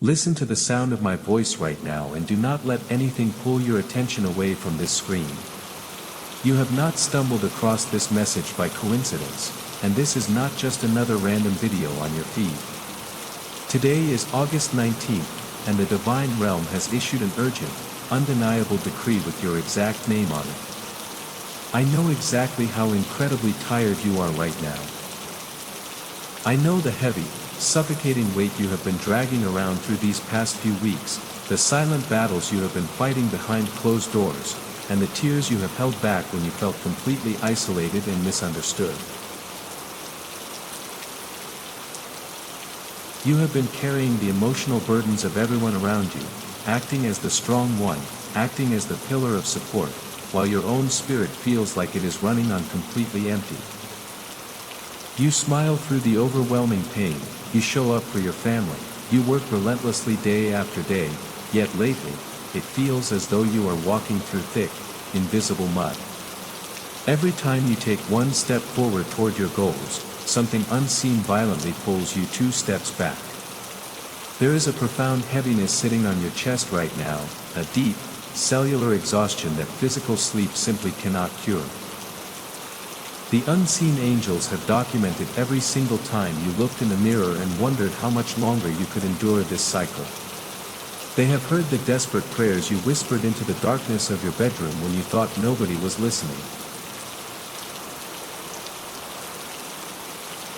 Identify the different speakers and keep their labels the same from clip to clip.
Speaker 1: Listen to the sound of my voice right now and do not let anything pull your attention away from this screen. You have not stumbled across this message by coincidence, and this is not just another random video on your feed. Today is August 19th, and the Divine Realm has issued an urgent, undeniable decree with your exact name on it. I know exactly how incredibly tired you are right now. I know the heavy, suffocating weight you have been dragging around through these past few weeks, the silent battles you have been fighting behind closed doors, and the tears you have held back when you felt completely isolated and misunderstood. You have been carrying the emotional burdens of everyone around you, acting as the strong one, acting as the pillar of support, while your own spirit feels like it is running on completely empty. You smile through the overwhelming pain, you show up for your family, you work relentlessly day after day, yet lately, it feels as though you are walking through thick, invisible mud. Every time you take one step forward toward your goals, something unseen violently pulls you 2 steps back. There is a profound heaviness sitting on your chest right now, a deep, cellular exhaustion that physical sleep simply cannot cure. The unseen angels have documented every single time you looked in the mirror and wondered how much longer you could endure this cycle. They have heard the desperate prayers you whispered into the darkness of your bedroom when you thought nobody was listening.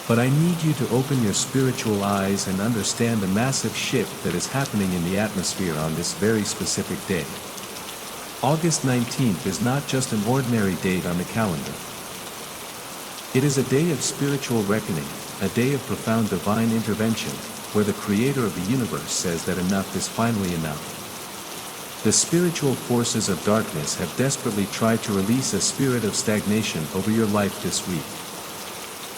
Speaker 1: But I need you to open your spiritual eyes and understand the massive shift that is happening in the atmosphere on this very specific day. August 19th is not just an ordinary date on the calendar. It is a day of spiritual reckoning, a day of profound divine intervention, where the Creator of the universe says that enough is finally enough. The spiritual forces of darkness have desperately tried to release a spirit of stagnation over your life this week.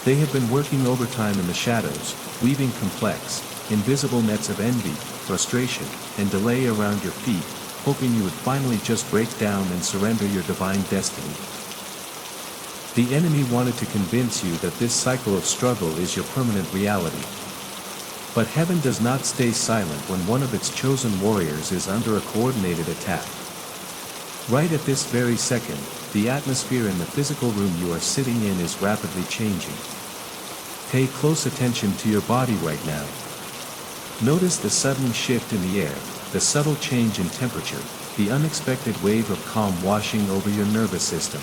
Speaker 1: They have been working overtime in the shadows, weaving complex, invisible nets of envy, frustration, and delay around your feet, hoping you would finally just break down and surrender your divine destiny. The enemy wanted to convince you that this cycle of struggle is your permanent reality. But heaven does not stay silent when one of its chosen warriors is under a coordinated attack. Right at this very second, the atmosphere in the physical room you are sitting in is rapidly changing. Pay close attention to your body right now. Notice the sudden shift in the air, the subtle change in temperature, the unexpected wave of calm washing over your nervous system.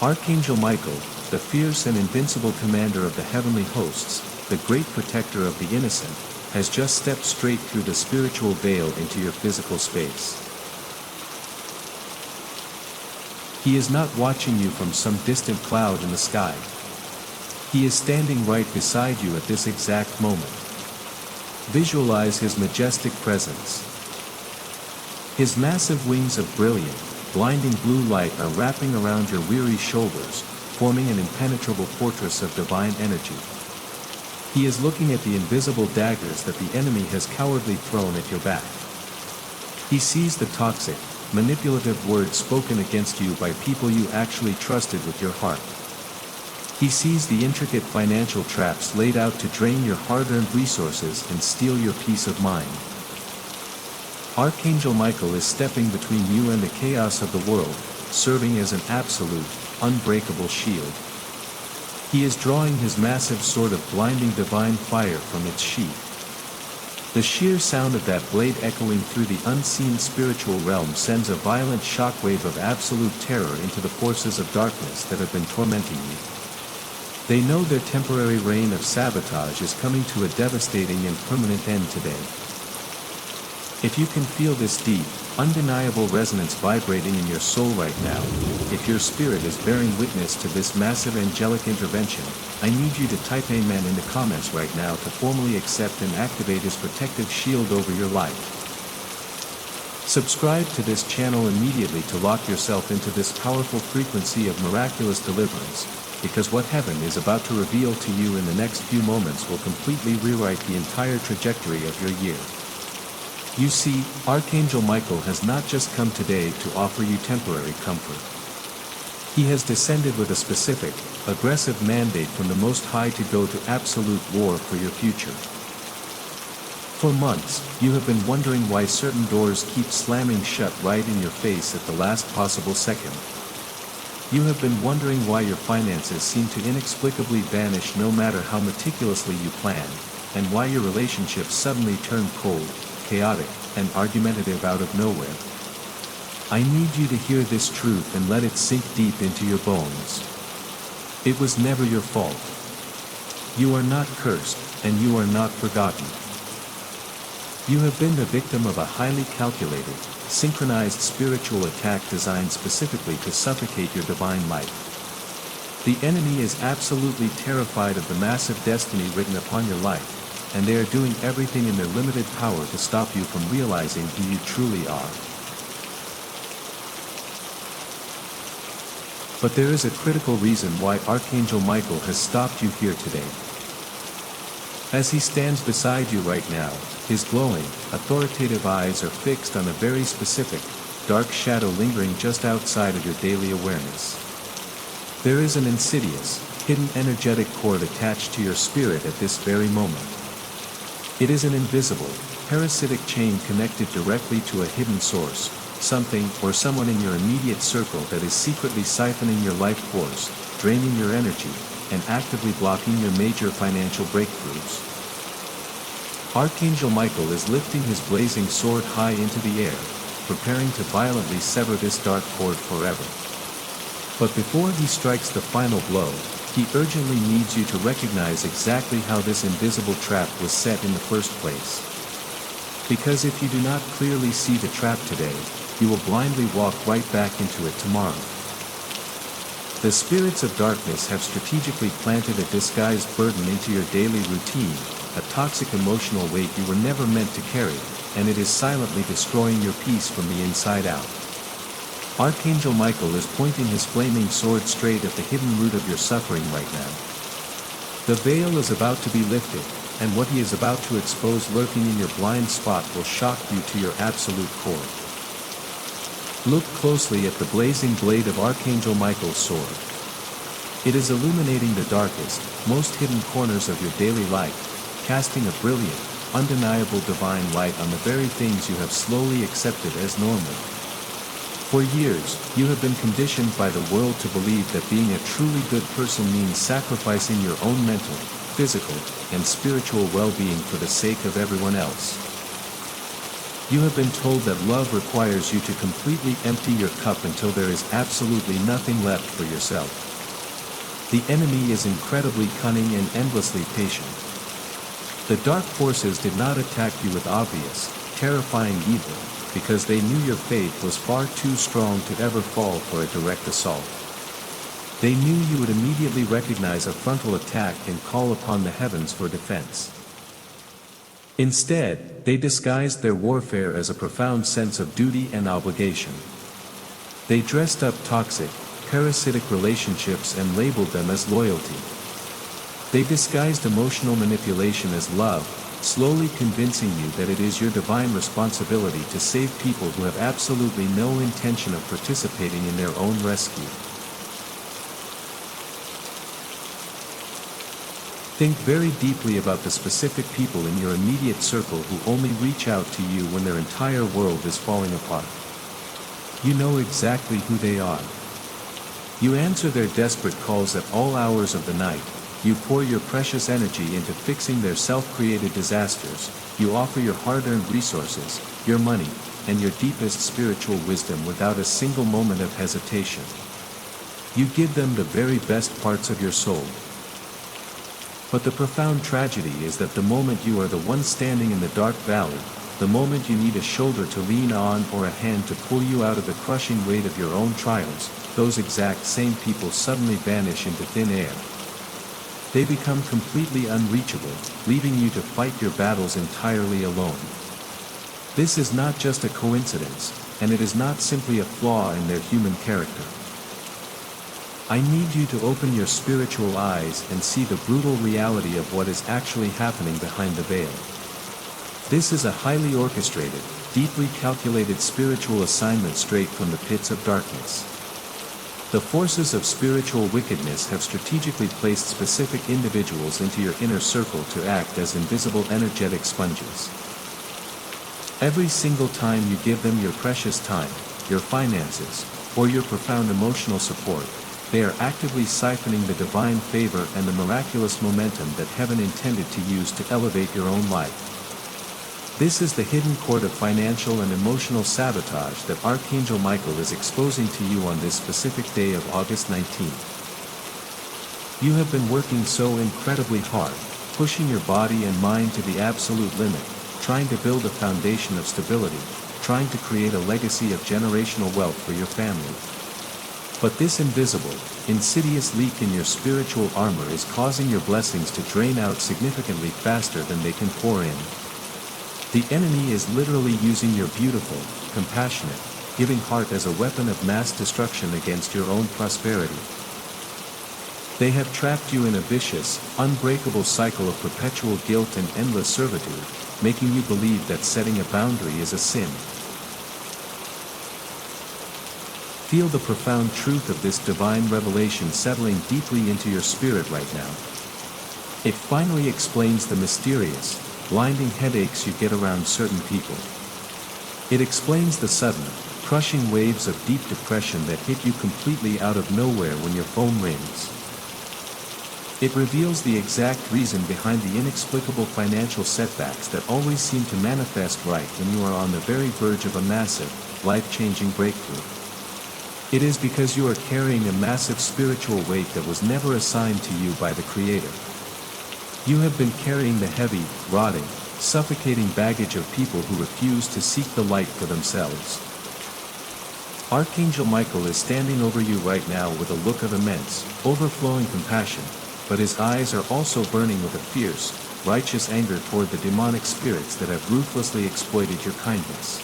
Speaker 1: Archangel Michael, the fierce and invincible commander of the heavenly hosts, the great protector of the innocent, has just stepped straight through the spiritual veil into your physical space. He is not watching you from some distant cloud in the sky. He is standing right beside you at this exact moment. Visualize his majestic presence. His massive wings of brilliant, blinding blue light are wrapping around your weary shoulders, forming an impenetrable fortress of divine energy. He is looking at the invisible daggers that the enemy has cowardly thrown at your back. He sees the toxic, manipulative words spoken against you by people you actually trusted with your heart. He sees the intricate financial traps laid out to drain your hard-earned resources and steal your peace of mind. Archangel Michael is stepping between you and the chaos of the world, serving as an absolute, unbreakable shield. He is drawing his massive sword of blinding divine fire from its sheath. The sheer sound of that blade echoing through the unseen spiritual realm sends a violent shockwave of absolute terror into the forces of darkness that have been tormenting you. They know their temporary reign of sabotage is coming to a devastating and permanent end today. If you can feel this deep, undeniable resonance vibrating in your soul right now, if your spirit is bearing witness to this massive angelic intervention, I need you to type Amen in the comments right now to formally accept and activate his protective shield over your life. Subscribe to this channel immediately to lock yourself into this powerful frequency of miraculous deliverance, because what heaven is about to reveal to you in the next few moments will completely rewrite the entire trajectory of your year. You see, Archangel Michael has not just come today to offer you temporary comfort. He has descended with a specific, aggressive mandate from the Most High to go to absolute war for your future. For months, you have been wondering why certain doors keep slamming shut right in your face at the last possible second. You have been wondering why your finances seem to inexplicably vanish no matter how meticulously you plan, and why your relationships suddenly turn cold, chaotic, and argumentative out of nowhere. I need you to hear this truth and let it sink deep into your bones. It was never your fault. You are not cursed, and you are not forgotten. You have been the victim of a highly calculated, synchronized spiritual attack designed specifically to suffocate your divine light. The enemy is absolutely terrified of the massive destiny written upon your life, and they are doing everything in their limited power to stop you from realizing who you truly are. But there is a critical reason why Archangel Michael has stopped you here today. As he stands beside you right now, his glowing, authoritative eyes are fixed on a very specific, dark shadow lingering just outside of your daily awareness. There is an insidious, hidden energetic cord attached to your spirit at this very moment. It is an invisible, parasitic chain connected directly to a hidden source, something or someone in your immediate circle that is secretly siphoning your life force, draining your energy, and actively blocking your major financial breakthroughs. Archangel Michael is lifting his blazing sword high into the air, preparing to violently sever this dark cord forever. But before he strikes the final blow, he urgently needs you to recognize exactly how this invisible trap was set in the first place. Because if you do not clearly see the trap today, you will blindly walk right back into it tomorrow. The spirits of darkness have strategically planted a disguised burden into your daily routine, a toxic emotional weight you were never meant to carry, and it is silently destroying your peace from the inside out. Archangel Michael is pointing his flaming sword straight at the hidden root of your suffering right now. The veil is about to be lifted, and what he is about to expose lurking in your blind spot will shock you to your absolute core. Look closely at the blazing blade of Archangel Michael's sword. It is illuminating the darkest, most hidden corners of your daily life, casting a brilliant, undeniable divine light on the very things you have slowly accepted as normal. For years, you have been conditioned by the world to believe that being a truly good person means sacrificing your own mental, physical, and spiritual well-being for the sake of everyone else. You have been told that love requires you to completely empty your cup until there is absolutely nothing left for yourself. The enemy is incredibly cunning and endlessly patient. The dark forces did not attack you with obvious, terrifying evil, because they knew your faith was far too strong to ever fall for a direct assault. They knew you would immediately recognize a frontal attack and call upon the heavens for defense. Instead, they disguised their warfare as a profound sense of duty and obligation. They dressed up toxic, parasitic relationships and labeled them as loyalty. They disguised emotional manipulation as love, slowly convincing you that it is your divine responsibility to save people who have absolutely no intention of participating in their own rescue. Think very deeply about the specific people in your immediate circle who only reach out to you when their entire world is falling apart. You know exactly who they are. You answer their desperate calls at all hours of the night. You pour your precious energy into fixing their self-created disasters. You offer your hard-earned resources, your money, and your deepest spiritual wisdom without a single moment of hesitation. You give them the very best parts of your soul. But the profound tragedy is that the moment you are the one standing in the dark valley, the moment you need a shoulder to lean on or a hand to pull you out of the crushing weight of your own trials, those exact same people suddenly vanish into thin air. They become completely unreachable, leaving you to fight your battles entirely alone. This is not just a coincidence, and it is not simply a flaw in their human character. I need you to open your spiritual eyes and see the brutal reality of what is actually happening behind the veil. This is a highly orchestrated, deeply calculated spiritual assignment straight from the pits of darkness. The forces of spiritual wickedness have strategically placed specific individuals into your inner circle to act as invisible energetic sponges. Every single time you give them your precious time, your finances, or your profound emotional support, they are actively siphoning the divine favor and the miraculous momentum that heaven intended to use to elevate your own life. This is the hidden cord of financial and emotional sabotage that Archangel Michael is exposing to you on this specific day of August 19th. You have been working so incredibly hard, pushing your body and mind to the absolute limit, trying to build a foundation of stability, trying to create a legacy of generational wealth for your family. But this invisible, insidious leak in your spiritual armor is causing your blessings to drain out significantly faster than they can pour in. The enemy is literally using your beautiful, compassionate, giving heart as a weapon of mass destruction against your own prosperity. They have trapped you in a vicious, unbreakable cycle of perpetual guilt and endless servitude, making you believe that setting a boundary is a sin. Feel the profound truth of this divine revelation settling deeply into your spirit right now. It finally explains the mysterious, blinding headaches you get around certain people. It explains the sudden, crushing waves of deep depression that hit you completely out of nowhere when your phone rings. It reveals the exact reason behind the inexplicable financial setbacks that always seem to manifest right when you are on the very verge of a massive, life-changing breakthrough. It is because you are carrying a massive spiritual weight that was never assigned to you by the Creator. You have been carrying the heavy, rotting, suffocating baggage of people who refuse to seek the light for themselves. Archangel Michael is standing over you right now with a look of immense, overflowing compassion, but his eyes are also burning with a fierce, righteous anger toward the demonic spirits that have ruthlessly exploited your kindness.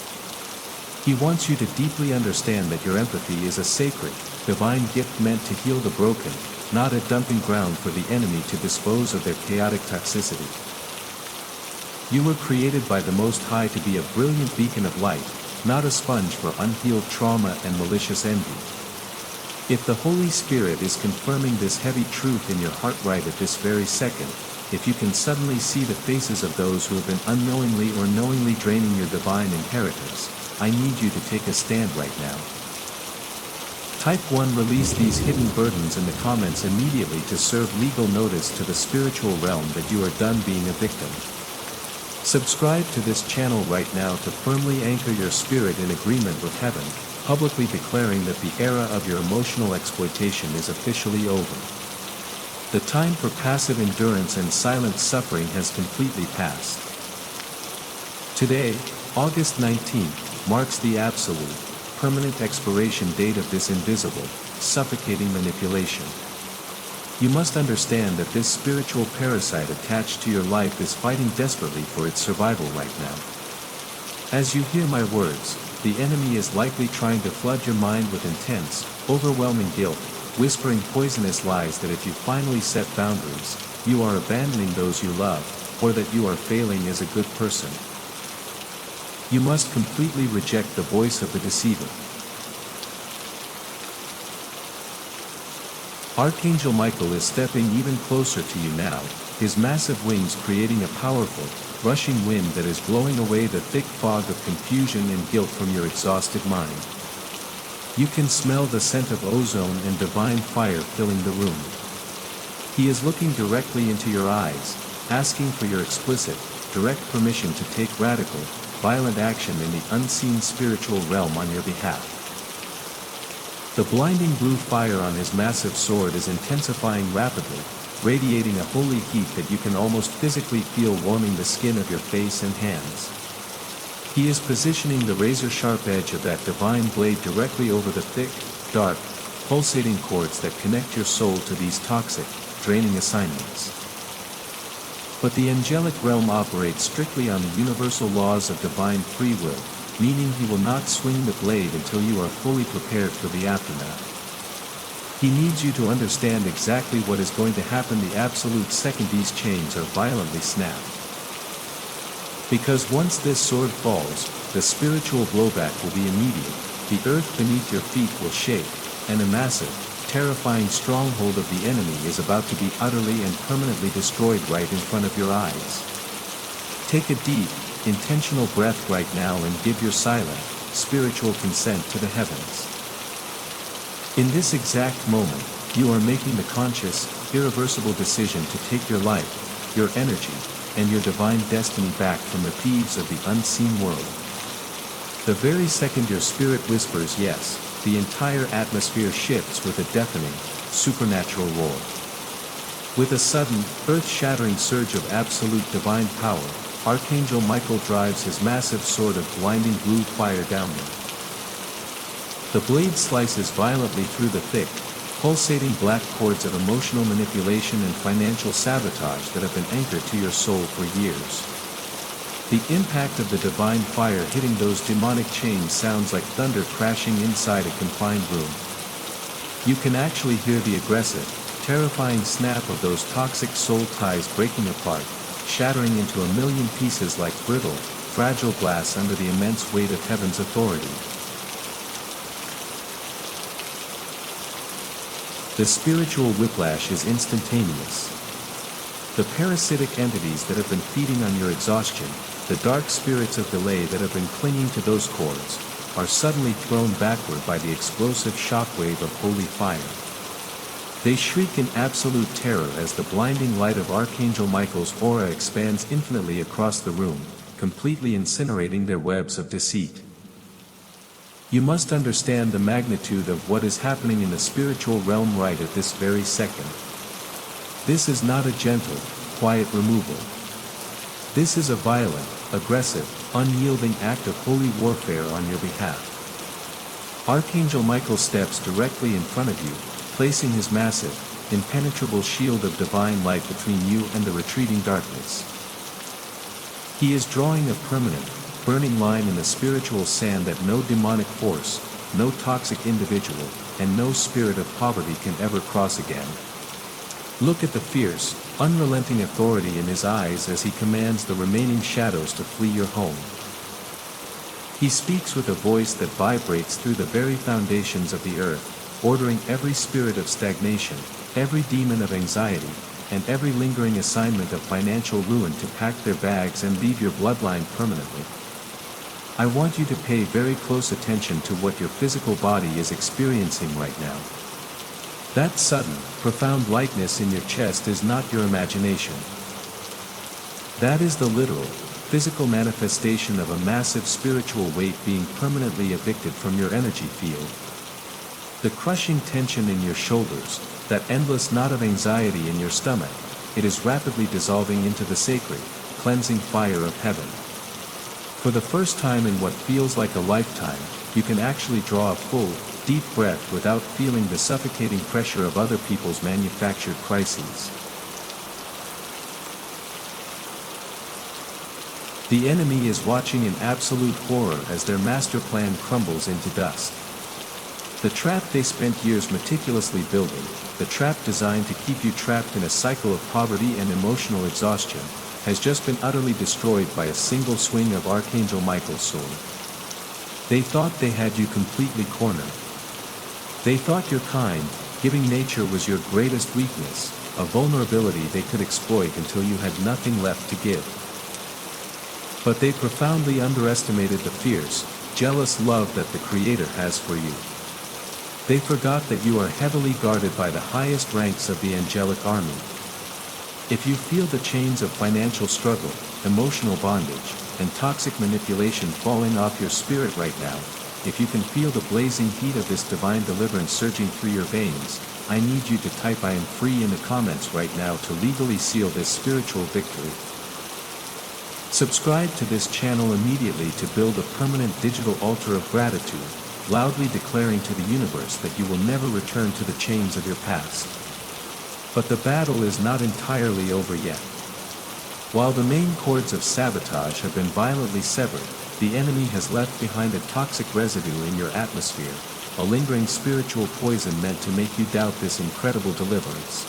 Speaker 1: He wants you to deeply understand that your empathy is a sacred, divine gift meant to heal the broken, not a dumping ground for the enemy to dispose of their chaotic toxicity. You were created by the Most High to be a brilliant beacon of light, not a sponge for unhealed trauma and malicious envy. If the Holy Spirit is confirming this heavy truth in your heart right at this very second, if you can suddenly see the faces of those who have been unknowingly or knowingly draining your divine inheritance, I need you to take a stand right now. Type 1 Release these hidden burdens in the comments immediately to serve legal notice to the spiritual realm that you are done being a victim. Subscribe to this channel right now to firmly anchor your spirit in agreement with heaven, publicly declaring that the era of your emotional exploitation is officially over. The time for passive endurance and silent suffering has completely passed. Today, August 19th, marks the absolute, permanent expiration date of this invisible, suffocating manipulation. You must understand that this spiritual parasite attached to your life is fighting desperately for its survival right now. As you hear my words, the enemy is likely trying to flood your mind with intense, overwhelming guilt, whispering poisonous lies that if you finally set boundaries, you are abandoning those you love, or that you are failing as a good person. You must completely reject the voice of the deceiver. Archangel Michael is stepping even closer to you now, his massive wings creating a powerful, rushing wind that is blowing away the thick fog of confusion and guilt from your exhausted mind. You can smell the scent of ozone and divine fire filling the room. He is looking directly into your eyes, asking for your explicit, direct permission to take radical, violent action in the unseen spiritual realm on your behalf. The blinding blue fire on his massive sword is intensifying rapidly, radiating a holy heat that you can almost physically feel warming the skin of your face and hands. He is positioning the razor-sharp edge of that divine blade directly over the thick, dark, pulsating cords that connect your soul to these toxic, draining assignments. But the angelic realm operates strictly on the universal laws of divine free will, meaning he will not swing the blade until you are fully prepared for the aftermath. He needs you to understand exactly what is going to happen the absolute second these chains are violently snapped. Because once this sword falls, the spiritual blowback will be immediate, the earth beneath your feet will shake, and a massive, terrifying stronghold of the enemy is about to be utterly and permanently destroyed right in front of your eyes. Take a deep, intentional breath right now and give your silent, spiritual consent to the heavens. In this exact moment, you are making the conscious, irreversible decision to take your life, your energy, and your divine destiny back from the thieves of the unseen world. The very second your spirit whispers yes, the entire atmosphere shifts with a deafening, supernatural roar. With a sudden, earth-shattering surge of absolute divine power, Archangel Michael drives his massive sword of blinding blue fire downward. The blade slices violently through the thick, pulsating black cords of emotional manipulation and financial sabotage that have been anchored to your soul for years. The impact of the divine fire hitting those demonic chains sounds like thunder crashing inside a confined room. You can actually hear the aggressive, terrifying snap of those toxic soul ties breaking apart, shattering into a million pieces like brittle, fragile glass under the immense weight of heaven's authority. The spiritual whiplash is instantaneous. The parasitic entities that have been feeding on your exhaustion, the dark spirits of delay that have been clinging to those cords, are suddenly thrown backward by the explosive shockwave of holy fire. They shriek in absolute terror as the blinding light of Archangel Michael's aura expands infinitely across the room, completely incinerating their webs of deceit. You must understand the magnitude of what is happening in the spiritual realm right at this very second. This is not a gentle, quiet removal. This is a violent, aggressive, unyielding act of holy warfare on your behalf. Archangel Michael steps directly in front of you, placing his massive, impenetrable shield of divine light between you and the retreating darkness. He is drawing a permanent, burning line in the spiritual sand that no demonic force, no toxic individual, and no spirit of poverty can ever cross again. Look at the fierce, unrelenting authority in his eyes as he commands the remaining shadows to flee your home. He speaks with a voice that vibrates through the very foundations of the earth, ordering every spirit of stagnation, every demon of anxiety, and every lingering assignment of financial ruin to pack their bags and leave your bloodline permanently. I want you to pay very close attention to what your physical body is experiencing right now. That sudden, profound lightness in your chest is not your imagination. That is the literal, physical manifestation of a massive spiritual weight being permanently evicted from your energy field. The crushing tension in your shoulders, that endless knot of anxiety in your stomach, it is rapidly dissolving into the sacred, cleansing fire of heaven. For the first time in what feels like a lifetime, you can actually draw a full, deep breath without feeling the suffocating pressure of other people's manufactured crises. The enemy is watching in absolute horror as their master plan crumbles into dust. The trap they spent years meticulously building, the trap designed to keep you trapped in a cycle of poverty and emotional exhaustion, has just been utterly destroyed by a single swing of Archangel Michael's sword. They thought they had you completely cornered. They thought your kind, giving nature was your greatest weakness, a vulnerability they could exploit until you had nothing left to give. But they profoundly underestimated the fierce, jealous love that the Creator has for you. They forgot that you are heavily guarded by the highest ranks of the angelic army. If you feel the chains of financial struggle, emotional bondage, and toxic manipulation falling off your spirit right now, if you can feel the blazing heat of this divine deliverance surging through your veins, I need you to type "I am free" in the comments right now to legally seal this spiritual victory. Subscribe to this channel immediately to build a permanent digital altar of gratitude, loudly declaring to the universe that you will never return to the chains of your past. But the battle is not entirely over yet. While the main cords of sabotage have been violently severed, the enemy has left behind a toxic residue in your atmosphere, a lingering spiritual poison meant to make you doubt this incredible deliverance.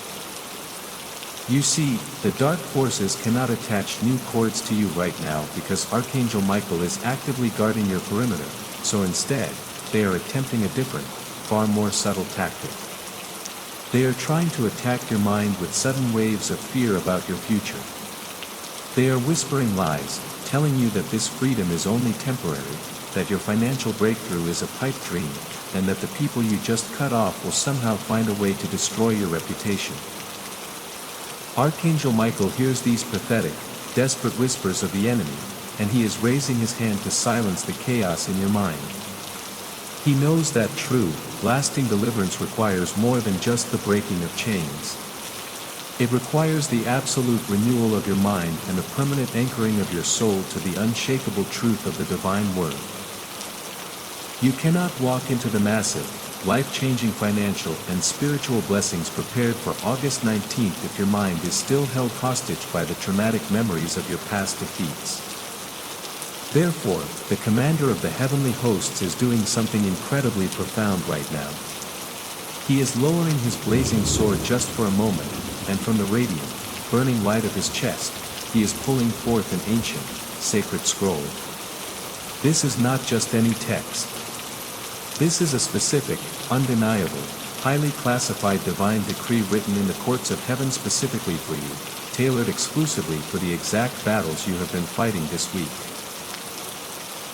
Speaker 1: You see, the dark forces cannot attach new cords to you right now because Archangel Michael is actively guarding your perimeter, so instead, they are attempting a different, far more subtle tactic. They are trying to attack your mind with sudden waves of fear about your future. They are whispering lies, telling you that this freedom is only temporary, that your financial breakthrough is a pipe dream, and that the people you just cut off will somehow find a way to destroy your reputation. Archangel Michael hears these pathetic, desperate whispers of the enemy, and he is raising his hand to silence the chaos in your mind. He knows that true, lasting deliverance requires more than just the breaking of chains. It requires the absolute renewal of your mind and the permanent anchoring of your soul to the unshakable truth of the divine word. You cannot walk into the massive, life-changing financial and spiritual blessings prepared for August 19th if your mind is still held hostage by the traumatic memories of your past defeats. Therefore, the commander of the heavenly hosts is doing something incredibly profound right now. He is lowering his blazing sword just for a moment, and from the radiant, burning light of his chest, he is pulling forth an ancient, sacred scroll. This is not just any text. This is a specific, undeniable, highly classified divine decree written in the courts of heaven specifically for you, tailored exclusively for the exact battles you have been fighting this week.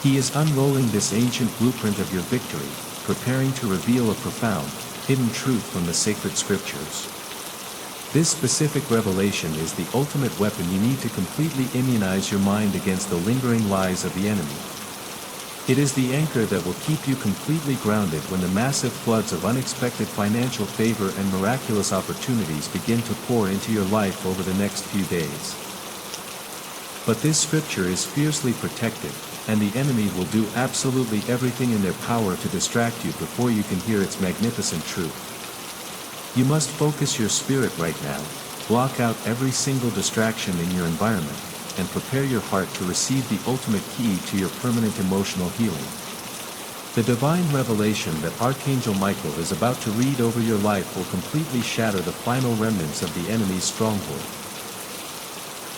Speaker 1: He is unrolling this ancient blueprint of your victory, preparing to reveal a profound, hidden truth from the sacred scriptures. This specific revelation is the ultimate weapon you need to completely immunize your mind against the lingering lies of the enemy. It is the anchor that will keep you completely grounded when the massive floods of unexpected financial favor and miraculous opportunities begin to pour into your life over the next few days. But this scripture is fiercely protected, and the enemy will do absolutely everything in their power to distract you before you can hear its magnificent truth. You must focus your spirit right now, block out every single distraction in your environment, and prepare your heart to receive the ultimate key to your permanent emotional healing. The divine revelation that Archangel Michael is about to read over your life will completely shatter the final remnants of the enemy's stronghold.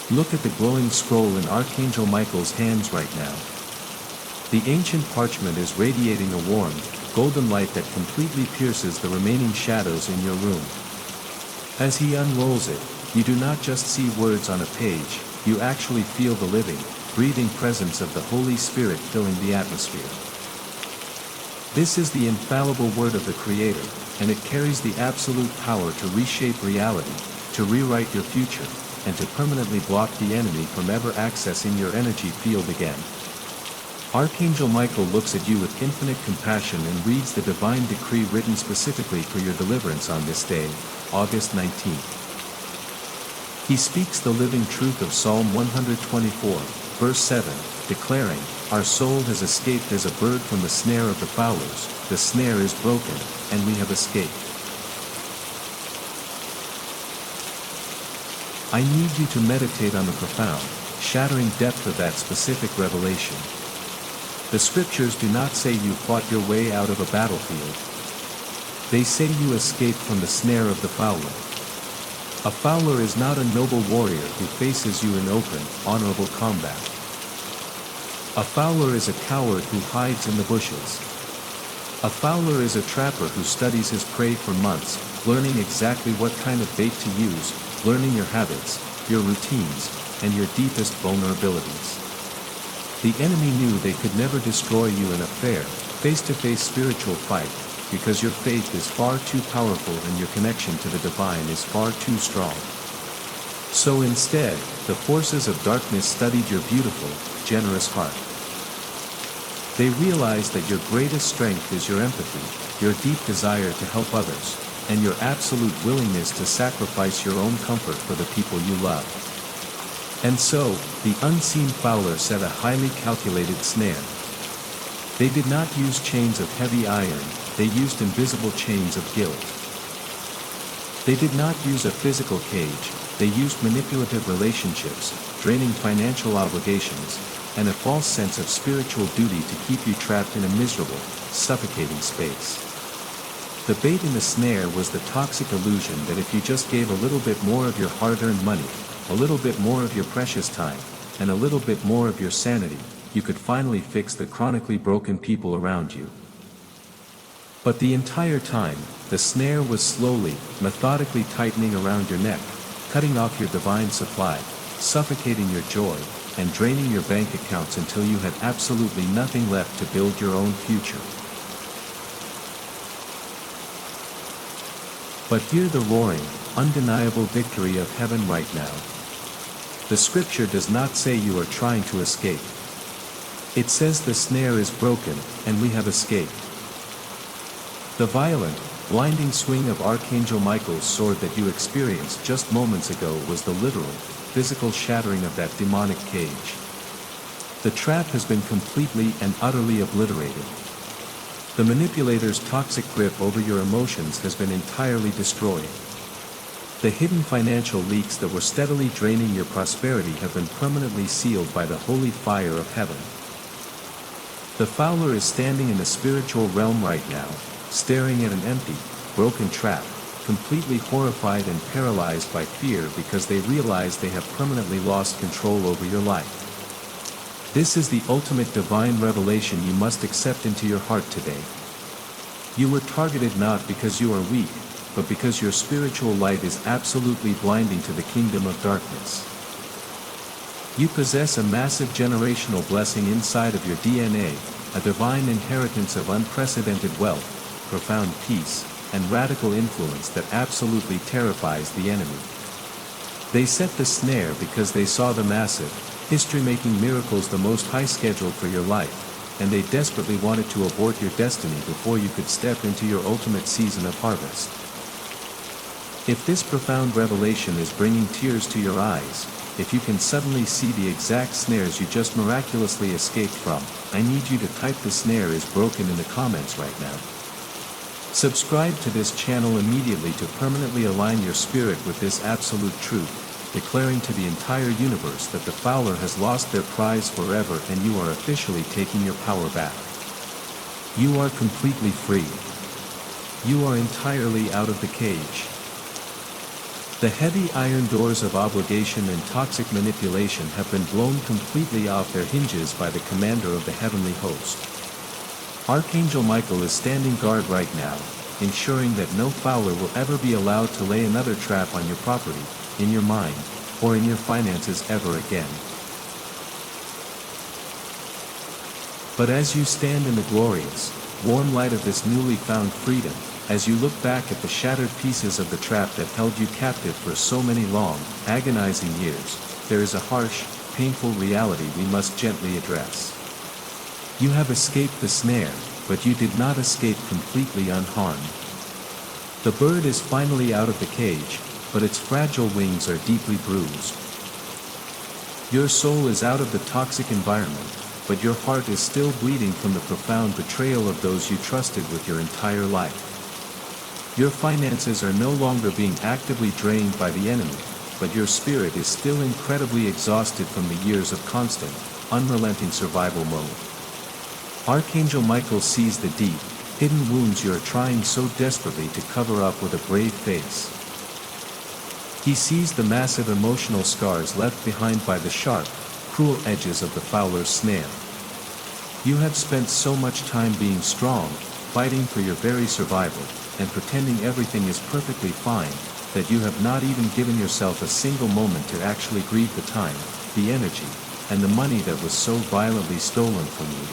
Speaker 1: Look at the glowing scroll in Archangel Michael's hands right now. The ancient parchment is radiating a warm, golden light that completely pierces the remaining shadows in your room. As he unrolls it, you do not just see words on a page, you actually feel the living, breathing presence of the Holy Spirit filling the atmosphere. This is the infallible word of the Creator, and it carries the absolute power to reshape reality, to rewrite your future, and to permanently block the enemy from ever accessing your energy field again. Archangel Michael looks at you with infinite compassion and reads the divine decree written specifically for your deliverance on this day, August 19th. He speaks the living truth of Psalm 124, verse 7, declaring, "Our soul has escaped as a bird from the snare of the fowlers, the snare is broken, and we have escaped." I need you to meditate on the profound, shattering depth of that specific revelation. The scriptures do not say you fought your way out of a battlefield. They say you escaped from the snare of the fowler. A fowler is not a noble warrior who faces you in open, honorable combat. A fowler is a coward who hides in the bushes. A fowler is a trapper who studies his prey for months, learning exactly what kind of bait to use, learning your habits, your routines, and your deepest vulnerabilities. The enemy knew they could never destroy you in a fair, face-to-face spiritual fight, because your faith is far too powerful and your connection to the divine is far too strong. So instead, the forces of darkness studied your beautiful, generous heart. They realized that your greatest strength is your empathy, your deep desire to help others, and your absolute willingness to sacrifice your own comfort for the people you love. And so, the unseen fowler set a highly calculated snare. They did not use chains of heavy iron, they used invisible chains of guilt. They did not use a physical cage, they used manipulative relationships, draining financial obligations, and a false sense of spiritual duty to keep you trapped in a miserable, suffocating space. The bait in the snare was the toxic illusion that if you just gave a little bit more of your hard-earned money, a little bit more of your precious time, and a little bit more of your sanity, you could finally fix the chronically broken people around you. But the entire time, the snare was slowly, methodically tightening around your neck, cutting off your divine supply, suffocating your joy, and draining your bank accounts until you had absolutely nothing left to build your own future. But hear the roaring, undeniable victory of heaven right now. The scripture does not say you are trying to escape. It says the snare is broken, and we have escaped. The violent, blinding swing of Archangel Michael's sword that you experienced just moments ago was the literal, physical shattering of that demonic cage. The trap has been completely and utterly obliterated. The manipulator's toxic grip over your emotions has been entirely destroyed. The hidden financial leaks that were steadily draining your prosperity have been permanently sealed by the holy fire of heaven. The Fowler is standing in the spiritual realm right now, staring at an empty, broken trap, completely horrified and paralyzed by fear because they realize they have permanently lost control over your life. This is the ultimate divine revelation you must accept into your heart today. You were targeted not because you are weak, but because your spiritual light is absolutely blinding to the kingdom of darkness. You possess a massive generational blessing inside of your DNA, a divine inheritance of unprecedented wealth, profound peace, and radical influence that absolutely terrifies the enemy. They set the snare because they saw the massive, history-making miracles the Most High scheduled for your life, and they desperately wanted to abort your destiny before you could step into your ultimate season of harvest. If this profound revelation is bringing tears to your eyes, if you can suddenly see the exact snares you just miraculously escaped from, I need you to type "the snare is broken" in the comments right now. Subscribe to this channel immediately to permanently align your spirit with this absolute truth, declaring to the entire universe that the Fowler has lost their prize forever and you are officially taking your power back. You are completely free. You are entirely out of the cage. The heavy iron doors of obligation and toxic manipulation have been blown completely off their hinges by the commander of the heavenly host. Archangel Michael is standing guard right now, ensuring that no Fowler will ever be allowed to lay another trap on your property, in your mind, or in your finances ever again. But as you stand in the glorious, warm light of this newly found freedom, as you look back at the shattered pieces of the trap that held you captive for so many long, agonizing years, there is a harsh, painful reality we must gently address. You have escaped the snare, but you did not escape completely unharmed. The bird is finally out of the cage, but its fragile wings are deeply bruised. Your soul is out of the toxic environment, but your heart is still bleeding from the profound betrayal of those you trusted with your entire life. Your finances are no longer being actively drained by the enemy, but your spirit is still incredibly exhausted from the years of constant, unrelenting survival mode. Archangel Michael sees the deep, hidden wounds you are trying so desperately to cover up with a brave face. He sees the massive emotional scars left behind by the sharp, cruel edges of the Fowler's snare. You have spent so much time being strong, fighting for your very survival, and pretending everything is perfectly fine, that you have not even given yourself a single moment to actually grieve the time, the energy, and the money that was so violently stolen from you.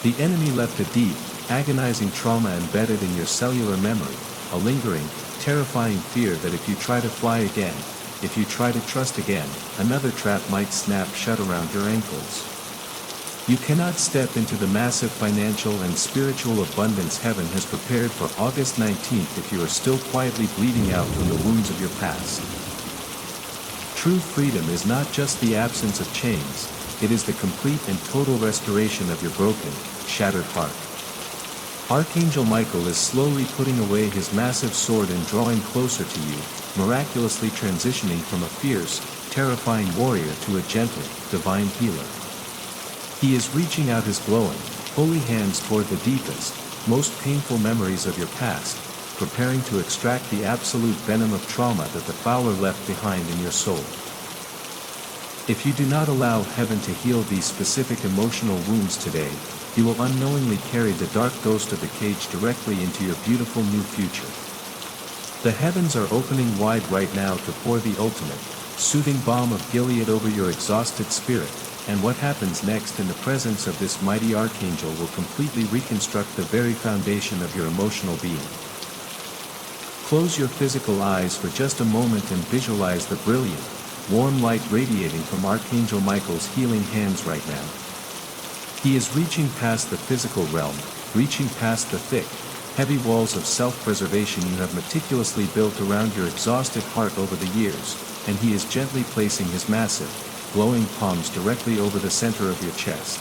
Speaker 1: The enemy left a deep, agonizing trauma embedded in your cellular memory, a lingering, terrifying fear that if you try to fly again, if you try to trust again, another trap might snap shut around your ankles. You cannot step into the massive financial and spiritual abundance heaven has prepared for August 19th if you are still quietly bleeding out from the wounds of your past. True freedom is not just the absence of chains, it is the complete and total restoration of your broken, shattered heart. Archangel Michael is slowly putting away his massive sword and drawing closer to you, miraculously transitioning from a fierce, terrifying warrior to a gentle, divine healer. He is reaching out his glowing, holy hands toward the deepest, most painful memories of your past, preparing to extract the absolute venom of trauma that the Fowler left behind in your soul. If you do not allow heaven to heal these specific emotional wounds today, you will unknowingly carry the dark ghost of the cage directly into your beautiful new future. The heavens are opening wide right now to pour the ultimate, soothing balm of Gilead over your exhausted spirit, and what happens next in the presence of this mighty archangel will completely reconstruct the very foundation of your emotional being. Close your physical eyes for just a moment and visualize the brilliant, warm light radiating from Archangel Michael's healing hands right now. He is reaching past the physical realm, reaching past the thick, heavy walls of self-preservation you have meticulously built around your exhausted heart over the years, and he is gently placing his massive, glowing palms directly over the center of your chest.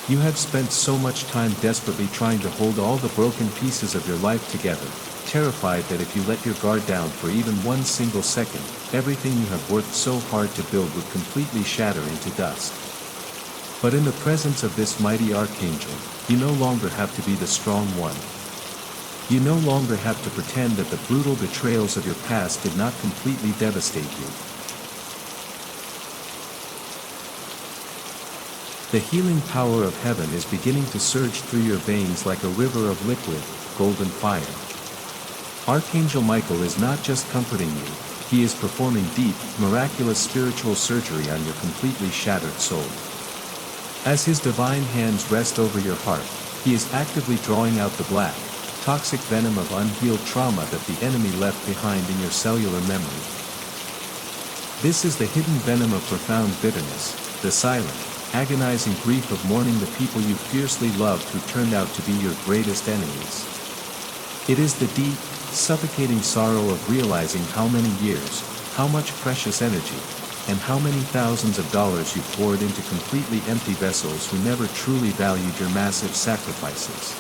Speaker 1: You have spent so much time desperately trying to hold all the broken pieces of your life together, terrified that if you let your guard down for even one single second, everything you have worked so hard to build would completely shatter into dust. But in the presence of this mighty archangel, you no longer have to be the strong one. You no longer have to pretend that the brutal betrayals of your past did not completely devastate you. The healing power of heaven is beginning to surge through your veins like a river of liquid, golden fire. Archangel Michael is not just comforting you, he is performing deep, miraculous spiritual surgery on your completely shattered soul. As his divine hands rest over your heart, he is actively drawing out the black, toxic venom of unhealed trauma that the enemy left behind in your cellular memory. This is the hidden venom of profound bitterness, the silent, agonizing grief of mourning the people you fiercely loved who turned out to be your greatest enemies. It is the deep, suffocating sorrow of realizing how many years, how much precious energy, and how many thousands of dollars you poured into completely empty vessels who never truly valued your massive sacrifices.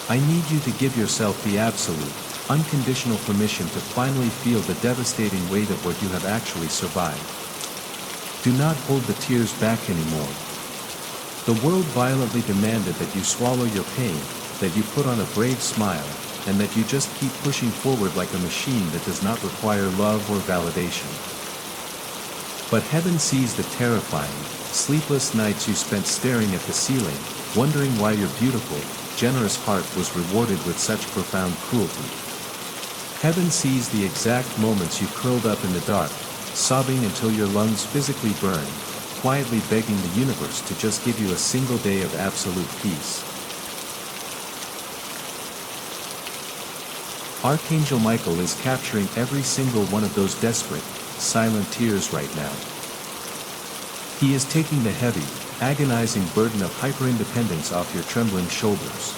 Speaker 1: I need you to give yourself the absolute, unconditional permission to finally feel the devastating weight of what you have actually survived. Do not hold the tears back anymore. The world violently demanded that you swallow your pain, that you put on a brave smile, and that you just keep pushing forward like a machine that does not require love or validation. But heaven sees the terrifying, sleepless nights you spent staring at the ceiling, wondering why your beautiful, generous heart was rewarded with such profound cruelty. Heaven sees the exact moments you curled up in the dark, sobbing until your lungs physically burned, quietly begging the universe to just give you a single day of absolute peace. Archangel Michael is capturing every single one of those desperate, silent tears right now. He is taking the heavy, agonizing burden of hyper-independence off your trembling shoulders.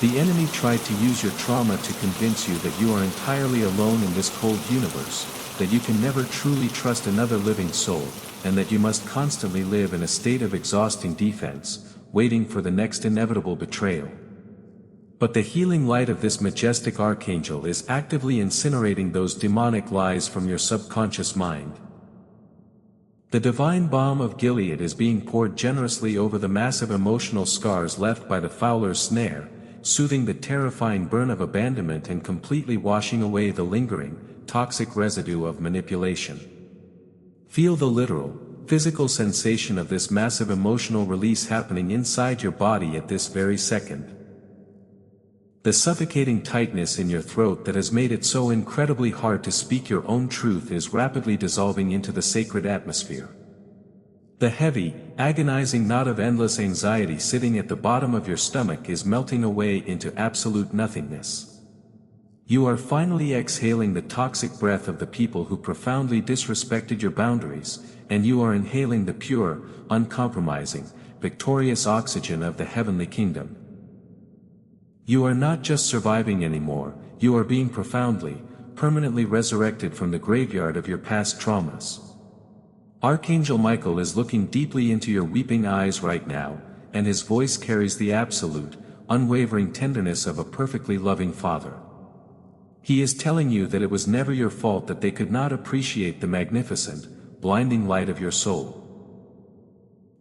Speaker 1: The enemy tried to use your trauma to convince you that you are entirely alone in this cold universe, that you can never truly trust another living soul, and that you must constantly live in a state of exhausting defense, waiting for the next inevitable betrayal. But the healing light of this majestic archangel is actively incinerating those demonic lies from your subconscious mind. The divine balm of Gilead is being poured generously over the massive emotional scars left by the Fowler's snare, soothing the terrifying burn of abandonment and completely washing away the lingering, toxic residue of manipulation. Feel the literal, physical sensation of this massive emotional release happening inside your body at this very second. The suffocating tightness in your throat that has made it so incredibly hard to speak your own truth is rapidly dissolving into the sacred atmosphere. The heavy, agonizing knot of endless anxiety sitting at the bottom of your stomach is melting away into absolute nothingness. You are finally exhaling the toxic breath of the people who profoundly disrespected your boundaries, and you are inhaling the pure, uncompromising, victorious oxygen of the heavenly kingdom. You are not just surviving anymore, you are being profoundly, permanently resurrected from the graveyard of your past traumas. Archangel Michael is looking deeply into your weeping eyes right now, and his voice carries the absolute, unwavering tenderness of a perfectly loving father. He is telling you that it was never your fault that they could not appreciate the magnificent, blinding light of your soul.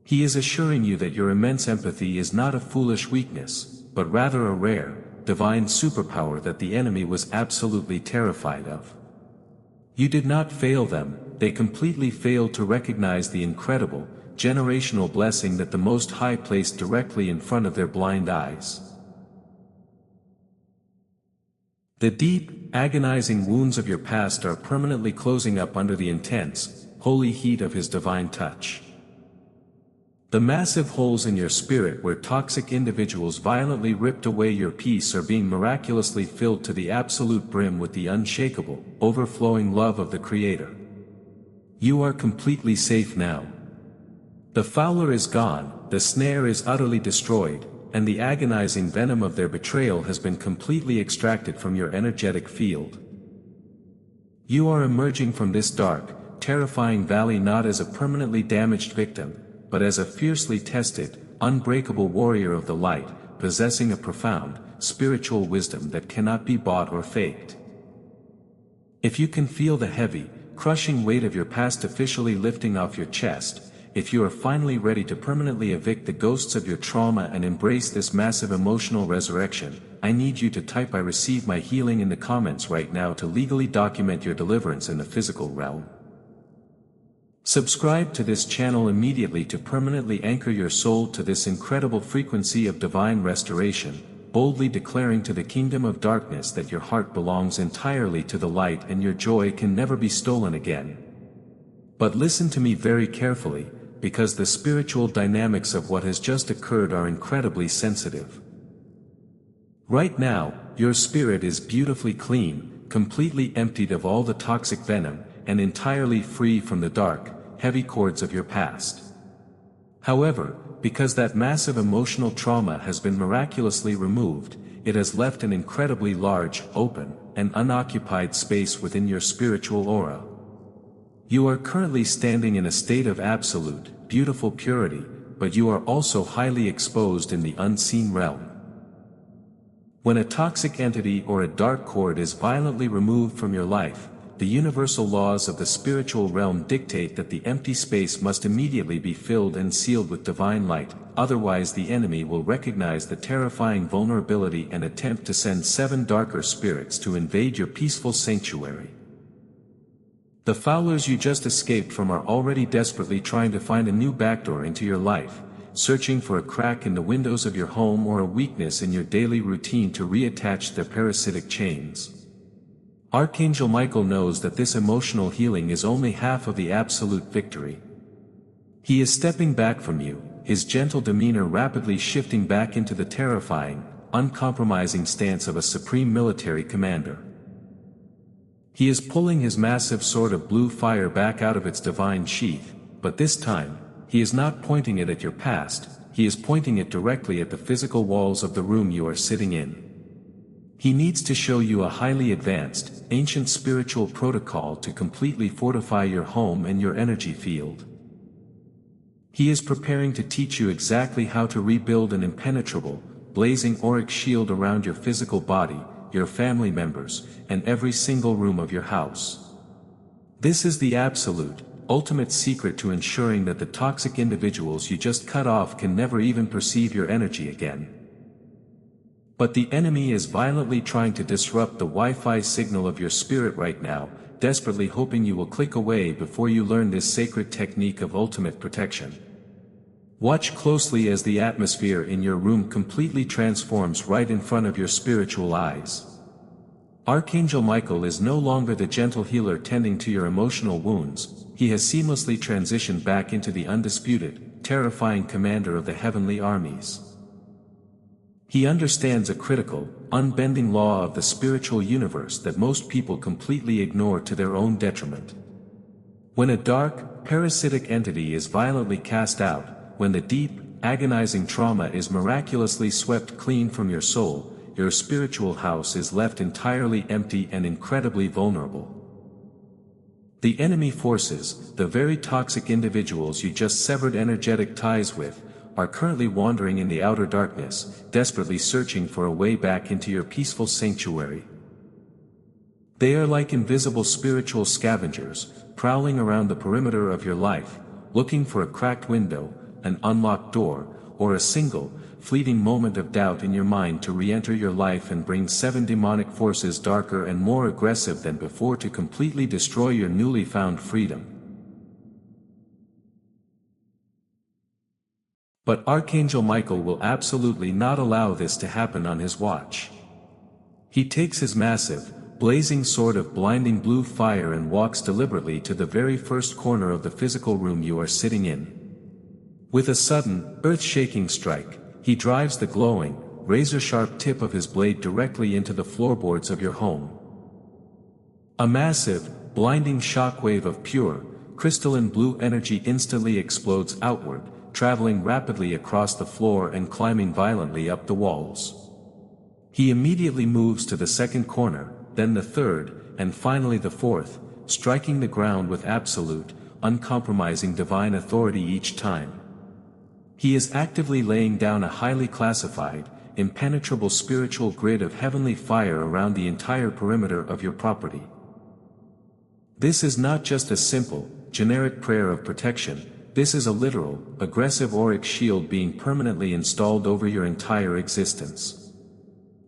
Speaker 1: He is assuring you that your immense empathy is not a foolish weakness, but rather a rare, divine superpower that the enemy was absolutely terrified of. You did not fail them, they completely failed to recognize the incredible, generational blessing that the Most High placed directly in front of their blind eyes. The deep, agonizing wounds of your past are permanently closing up under the intense, holy heat of his divine touch. The massive holes in your spirit where toxic individuals violently ripped away your peace are being miraculously filled to the absolute brim with the unshakable, overflowing love of the Creator. You are completely safe now. The Fowler is gone, the Snare is utterly destroyed, and the agonizing venom of their betrayal has been completely extracted from your energetic field. You are emerging from this dark, terrifying valley not as a permanently damaged victim, but as a fiercely tested, unbreakable warrior of the light, possessing a profound, spiritual wisdom that cannot be bought or faked. If you can feel the heavy, crushing weight of your past officially lifting off your chest, if you are finally ready to permanently evict the ghosts of your trauma and embrace this massive emotional resurrection, I need you to type "I receive my healing" in the comments right now to legally document your deliverance in the physical realm. Subscribe to this channel immediately to permanently anchor your soul to this incredible frequency of divine restoration, boldly declaring to the kingdom of darkness that your heart belongs entirely to the light and your joy can never be stolen again. But listen to me very carefully, because the spiritual dynamics of what has just occurred are incredibly sensitive. Right now, your spirit is beautifully clean, completely emptied of all the toxic venom, and entirely free from the dark, heavy cords of your past. However, because that massive emotional trauma has been miraculously removed, it has left an incredibly large, open, and unoccupied space within your spiritual aura. You are currently standing in a state of absolute, beautiful purity, but you are also highly exposed in the unseen realm. When a toxic entity or a dark cord is violently removed from your life, the universal laws of the spiritual realm dictate that the empty space must immediately be filled and sealed with divine light, otherwise the enemy will recognize the terrifying vulnerability and attempt to send 7 darker spirits to invade your peaceful sanctuary. The Fowlers you just escaped from are already desperately trying to find a new backdoor into your life, searching for a crack in the windows of your home or a weakness in your daily routine to reattach their parasitic chains. Archangel Michael knows that this emotional healing is only half of the absolute victory. He is stepping back from you, his gentle demeanor rapidly shifting back into the terrifying, uncompromising stance of a supreme military commander. He is pulling his massive sword of blue fire back out of its divine sheath, but this time, he is not pointing it at your past, he is pointing it directly at the physical walls of the room you are sitting in. He needs to show you a highly advanced, ancient spiritual protocol to completely fortify your home and your energy field. He is preparing to teach you exactly how to rebuild an impenetrable, blazing auric shield around your physical body, your family members, and every single room of your house. This is the absolute, ultimate secret to ensuring that the toxic individuals you just cut off can never even perceive your energy again. But the enemy is violently trying to disrupt the Wi-Fi signal of your spirit right now, desperately hoping you will click away before you learn this sacred technique of ultimate protection. Watch closely as the atmosphere in your room completely transforms right in front of your spiritual eyes. Archangel Michael is no longer the gentle healer tending to your emotional wounds, he has seamlessly transitioned back into the undisputed, terrifying commander of the heavenly armies. He understands a critical, unbending law of the spiritual universe that most people completely ignore to their own detriment. When a dark, parasitic entity is violently cast out, when the deep, agonizing trauma is miraculously swept clean from your soul, your spiritual house is left entirely empty and incredibly vulnerable. The enemy forces, the very toxic individuals you just severed energetic ties with, are currently wandering in the outer darkness, desperately searching for a way back into your peaceful sanctuary. They are like invisible spiritual scavengers, prowling around the perimeter of your life, looking for a cracked window, an unlocked door, or a single, fleeting moment of doubt in your mind to re-enter your life and bring 7 demonic forces darker and more aggressive than before to completely destroy your newly found freedom. But Archangel Michael will absolutely not allow this to happen on his watch. He takes his massive, blazing sword of blinding blue fire and walks deliberately to the very first corner of the physical room you are sitting in. With a sudden, earth-shaking strike, he drives the glowing, razor-sharp tip of his blade directly into the floorboards of your home. A massive, blinding shockwave of pure, crystalline blue energy instantly explodes outward, traveling rapidly across the floor and climbing violently up the walls. He immediately moves to the second corner, then the third, and finally the fourth, striking the ground with absolute, uncompromising divine authority each time. He is actively laying down a highly classified, impenetrable spiritual grid of heavenly fire around the entire perimeter of your property. This is not just a simple, generic prayer of protection, this is a literal, aggressive auric shield being permanently installed over your entire existence.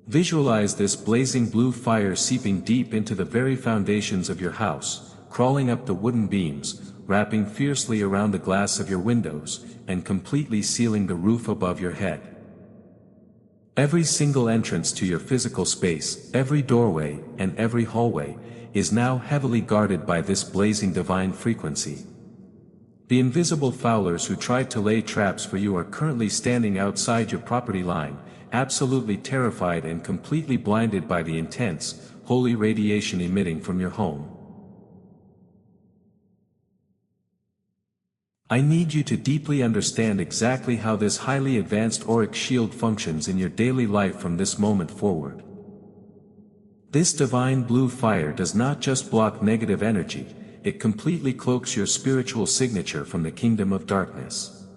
Speaker 1: Visualize this blazing blue fire seeping deep into the very foundations of your house, crawling up the wooden beams, wrapping fiercely around the glass of your windows, and completely sealing the roof above your head. Every single entrance to your physical space, every doorway, and every hallway, is now heavily guarded by this blazing divine frequency. The invisible fowlers who tried to lay traps for you are currently standing outside your property line, absolutely terrified and completely blinded by the intense, holy radiation emitting from your home. I need you to deeply understand exactly how this highly advanced auric shield functions in your daily life from this moment forward. This divine blue fire does not just block negative energy, it completely cloaks your spiritual signature from the kingdom of darkness.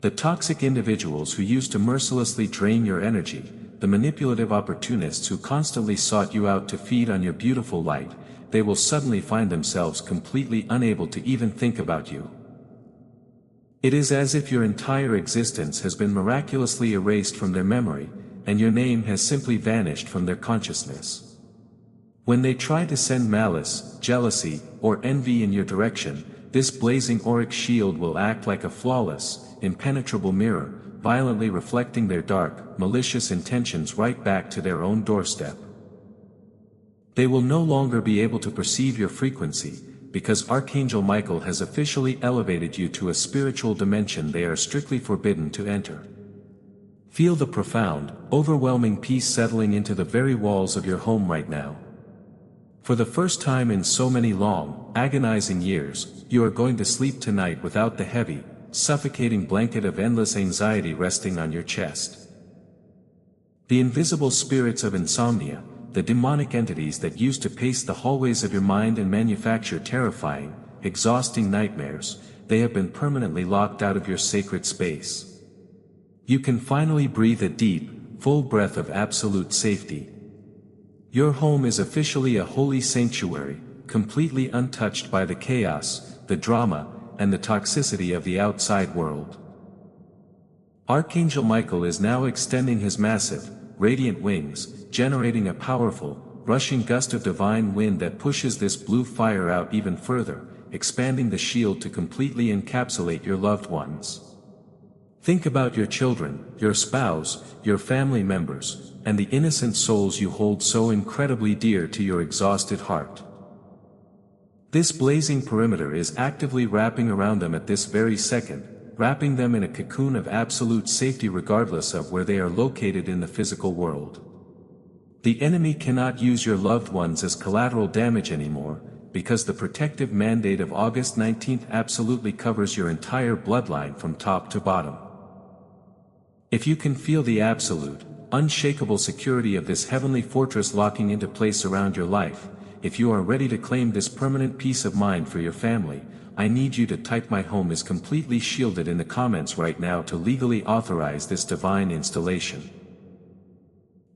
Speaker 1: The toxic individuals who used to mercilessly drain your energy, the manipulative opportunists who constantly sought you out to feed on your beautiful light, they will suddenly find themselves completely unable to even think about you. It is as if your entire existence has been miraculously erased from their memory, and your name has simply vanished from their consciousness. When they try to send malice, jealousy, or envy in your direction, this blazing auric shield will act like a flawless, impenetrable mirror, violently reflecting their dark, malicious intentions right back to their own doorstep. They will no longer be able to perceive your frequency, because Archangel Michael has officially elevated you to a spiritual dimension they are strictly forbidden to enter. Feel the profound, overwhelming peace settling into the very walls of your home right now. For the first time in so many long, agonizing years, you are going to sleep tonight without the heavy, suffocating blanket of endless anxiety resting on your chest. The invisible spirits of insomnia, the demonic entities that used to pace the hallways of your mind and manufacture terrifying, exhausting nightmares, they have been permanently locked out of your sacred space. You can finally breathe a deep, full breath of absolute safety. Your home is officially a holy sanctuary, completely untouched by the chaos, the drama, and the toxicity of the outside world. Archangel Michael is now extending his massive, radiant wings, generating a powerful, rushing gust of divine wind that pushes this blue fire out even further, expanding the shield to completely encapsulate your loved ones. Think about your children, your spouse, your family members, and the innocent souls you hold so incredibly dear to your exhausted heart. This blazing perimeter is actively wrapping around them at this very second, wrapping them in a cocoon of absolute safety regardless of where they are located in the physical world. The enemy cannot use your loved ones as collateral damage anymore, because the protective mandate of August 19th absolutely covers your entire bloodline from top to bottom. If you can feel the absolute, unshakable security of this heavenly fortress locking into place around your life, if you are ready to claim this permanent peace of mind for your family, I need you to type "My home is completely shielded" in the comments right now to legally authorize this divine installation.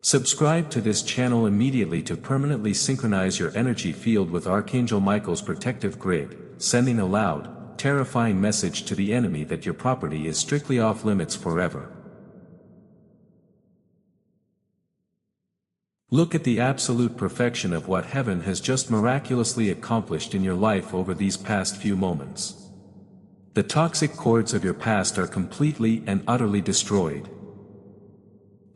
Speaker 1: Subscribe to this channel immediately to permanently synchronize your energy field with Archangel Michael's protective grid, sending a loud, terrifying message to the enemy that your property is strictly off limits forever. Look at the absolute perfection of what heaven has just miraculously accomplished in your life over these past few moments. The toxic cords of your past are completely and utterly destroyed.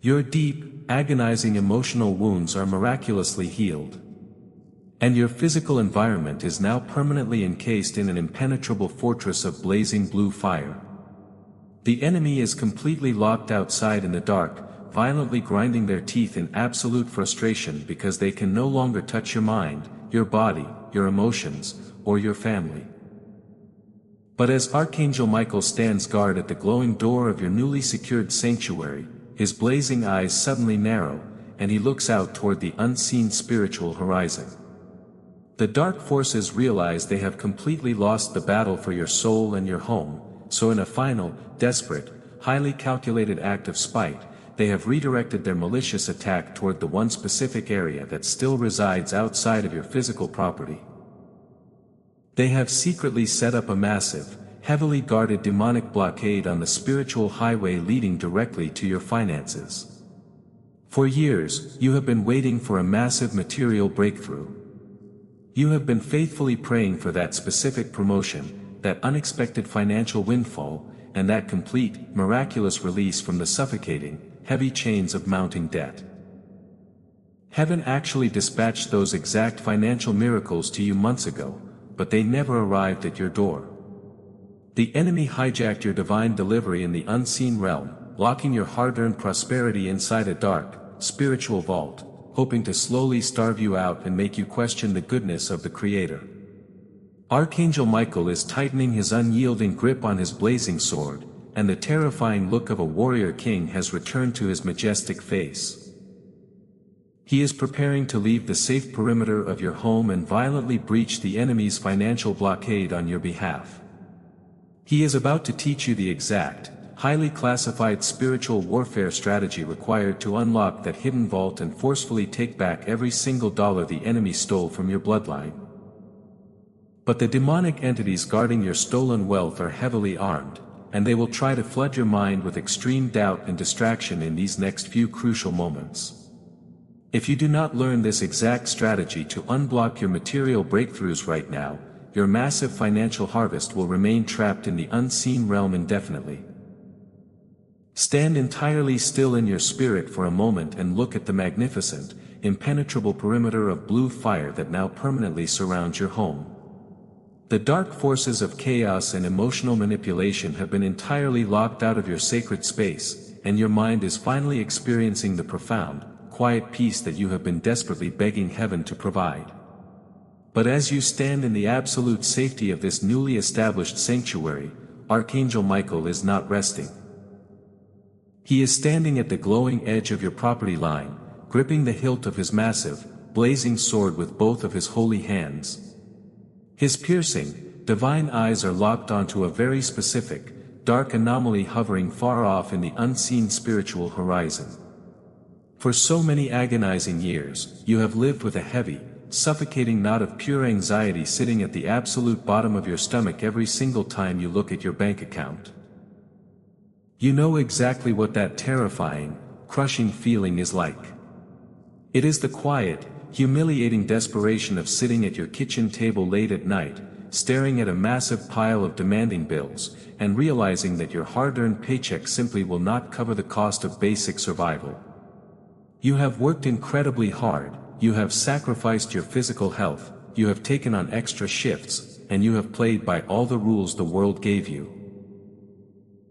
Speaker 1: Your deep, agonizing emotional wounds are miraculously healed. And your physical environment is now permanently encased in an impenetrable fortress of blazing blue fire. The enemy is completely locked outside in the dark, violently grinding their teeth in absolute frustration because they can no longer touch your mind, your body, your emotions, or your family. But as Archangel Michael stands guard at the glowing door of your newly secured sanctuary, his blazing eyes suddenly narrow, and he looks out toward the unseen spiritual horizon. The dark forces realize they have completely lost the battle for your soul and your home, so in a final, desperate, highly calculated act of spite, they have redirected their malicious attack toward the one specific area that still resides outside of your physical property. They have secretly set up a massive, heavily guarded demonic blockade on the spiritual highway leading directly to your finances. For years, you have been waiting for a massive material breakthrough. You have been faithfully praying for that specific promotion, that unexpected financial windfall, and that complete, miraculous release from the suffocating, heavy chains of mounting debt. Heaven actually dispatched those exact financial miracles to you months ago, but they never arrived at your door. The enemy hijacked your divine delivery in the unseen realm, locking your hard-earned prosperity inside a dark, spiritual vault, hoping to slowly starve you out and make you question the goodness of the Creator. Archangel Michael is tightening his unyielding grip on his blazing sword, and the terrifying look of a warrior king has returned to his majestic face. He is preparing to leave the safe perimeter of your home and violently breach the enemy's financial blockade on your behalf. He is about to teach you the exact, highly classified spiritual warfare strategy required to unlock that hidden vault and forcefully take back every single dollar the enemy stole from your bloodline. But the demonic entities guarding your stolen wealth are heavily armed, and they will try to flood your mind with extreme doubt and distraction in these next few crucial moments. If you do not learn this exact strategy to unblock your material breakthroughs right now, your massive financial harvest will remain trapped in the unseen realm indefinitely. Stand entirely still in your spirit for a moment and look at the magnificent, impenetrable perimeter of blue fire that now permanently surrounds your home. The dark forces of chaos and emotional manipulation have been entirely locked out of your sacred space, and your mind is finally experiencing the profound, quiet peace that you have been desperately begging heaven to provide. But as you stand in the absolute safety of this newly established sanctuary, Archangel Michael is not resting. He is standing at the glowing edge of your property line, gripping the hilt of his massive, blazing sword with both of his holy hands. His piercing, divine eyes are locked onto a very specific, dark anomaly hovering far off in the unseen spiritual horizon. For so many agonizing years, you have lived with a heavy, suffocating knot of pure anxiety sitting at the absolute bottom of your stomach every single time you look at your bank account. You know exactly what that terrifying, crushing feeling is like. It is the quiet, humiliating desperation of sitting at your kitchen table late at night, staring at a massive pile of demanding bills, and realizing that your hard-earned paycheck simply will not cover the cost of basic survival. You have worked incredibly hard, you have sacrificed your physical health, you have taken on extra shifts, and you have played by all the rules the world gave you.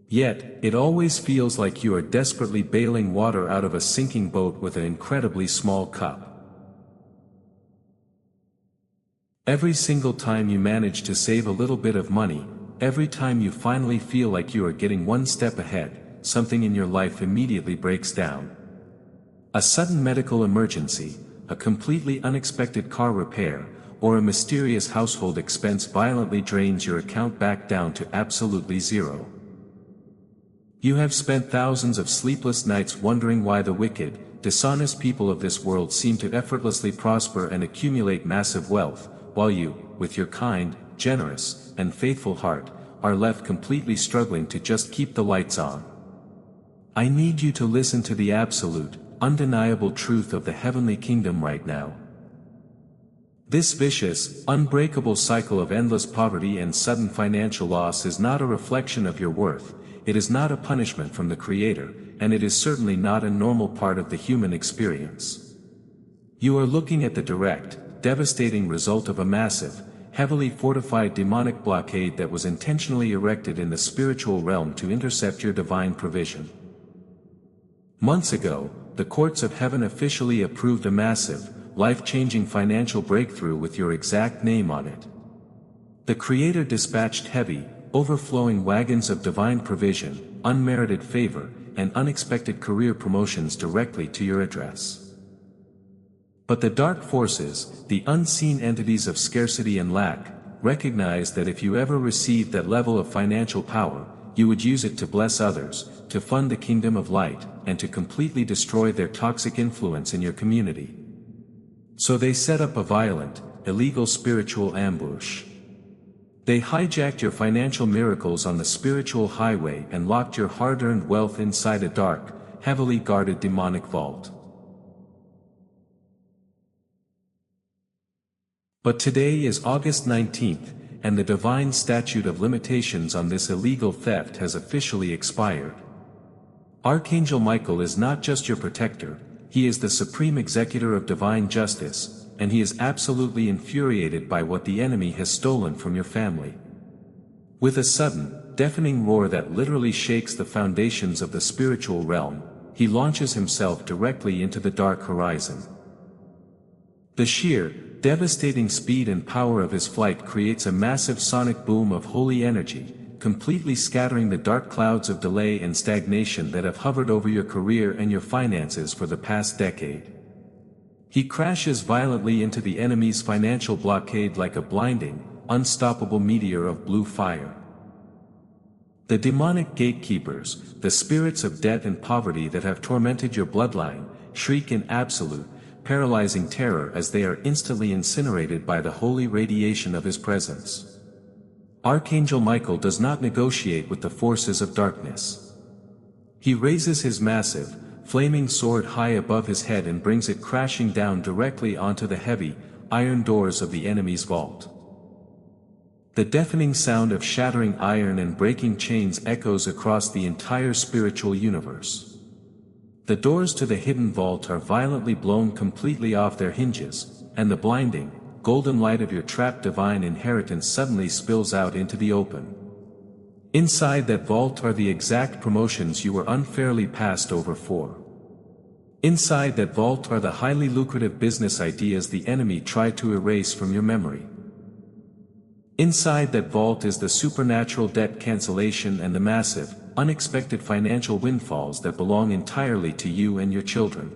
Speaker 1: Yet, it always feels like you are desperately bailing water out of a sinking boat with an incredibly small cup. Every single time you manage to save a little bit of money, every time you finally feel like you are getting one step ahead, something in your life immediately breaks down. A sudden medical emergency, a completely unexpected car repair, or a mysterious household expense violently drains your account back down to absolutely zero. You have spent thousands of sleepless nights wondering why the wicked, dishonest people of this world seem to effortlessly prosper and accumulate massive wealth, while you, with your kind, generous, and faithful heart, are left completely struggling to just keep the lights on. I need you to listen to the absolute, undeniable truth of the heavenly kingdom right now. This vicious, unbreakable cycle of endless poverty and sudden financial loss is not a reflection of your worth, it is not a punishment from the Creator, and it is certainly not a normal part of the human experience. You are looking at the direct, devastating result of a massive, heavily fortified demonic blockade that was intentionally erected in the spiritual realm to intercept your divine provision. Months ago, the courts of heaven officially approved a massive, life-changing financial breakthrough with your exact name on it. The Creator dispatched heavy, overflowing wagons of divine provision, unmerited favor, and unexpected career promotions directly to your address. But the dark forces, the unseen entities of scarcity and lack, recognize that if you ever received that level of financial power, you would use it to bless others, to fund the kingdom of light, and to completely destroy their toxic influence in your community. So they set up a violent, illegal spiritual ambush. They hijacked your financial miracles on the spiritual highway and locked your hard-earned wealth inside a dark, heavily guarded demonic vault. But today is August 19th, and the divine statute of limitations on this illegal theft has officially expired. Archangel Michael is not just your protector, he is the supreme executor of divine justice, and he is absolutely infuriated by what the enemy has stolen from your family. With a sudden, deafening roar that literally shakes the foundations of the spiritual realm, he launches himself directly into the dark horizon. The sheer, devastating speed and power of his flight creates a massive sonic boom of holy energy, completely scattering the dark clouds of delay and stagnation that have hovered over your career and your finances for the past decade. He crashes violently into the enemy's financial blockade like a blinding, unstoppable meteor of blue fire. The demonic gatekeepers, the spirits of debt and poverty that have tormented your bloodline, shriek in absolute, paralyzing terror as they are instantly incinerated by the holy radiation of his presence. Archangel Michael does not negotiate with the forces of darkness. He raises his massive, flaming sword high above his head and brings it crashing down directly onto the heavy, iron doors of the enemy's vault. The deafening sound of shattering iron and breaking chains echoes across the entire spiritual universe. The doors to the hidden vault are violently blown completely off their hinges, and the blinding, golden light of your trapped divine inheritance suddenly spills out into the open. Inside that vault are the exact promotions you were unfairly passed over for. Inside that vault are the highly lucrative business ideas the enemy tried to erase from your memory. Inside that vault is the supernatural debt cancellation and the massive, unexpected financial windfalls that belong entirely to you and your children.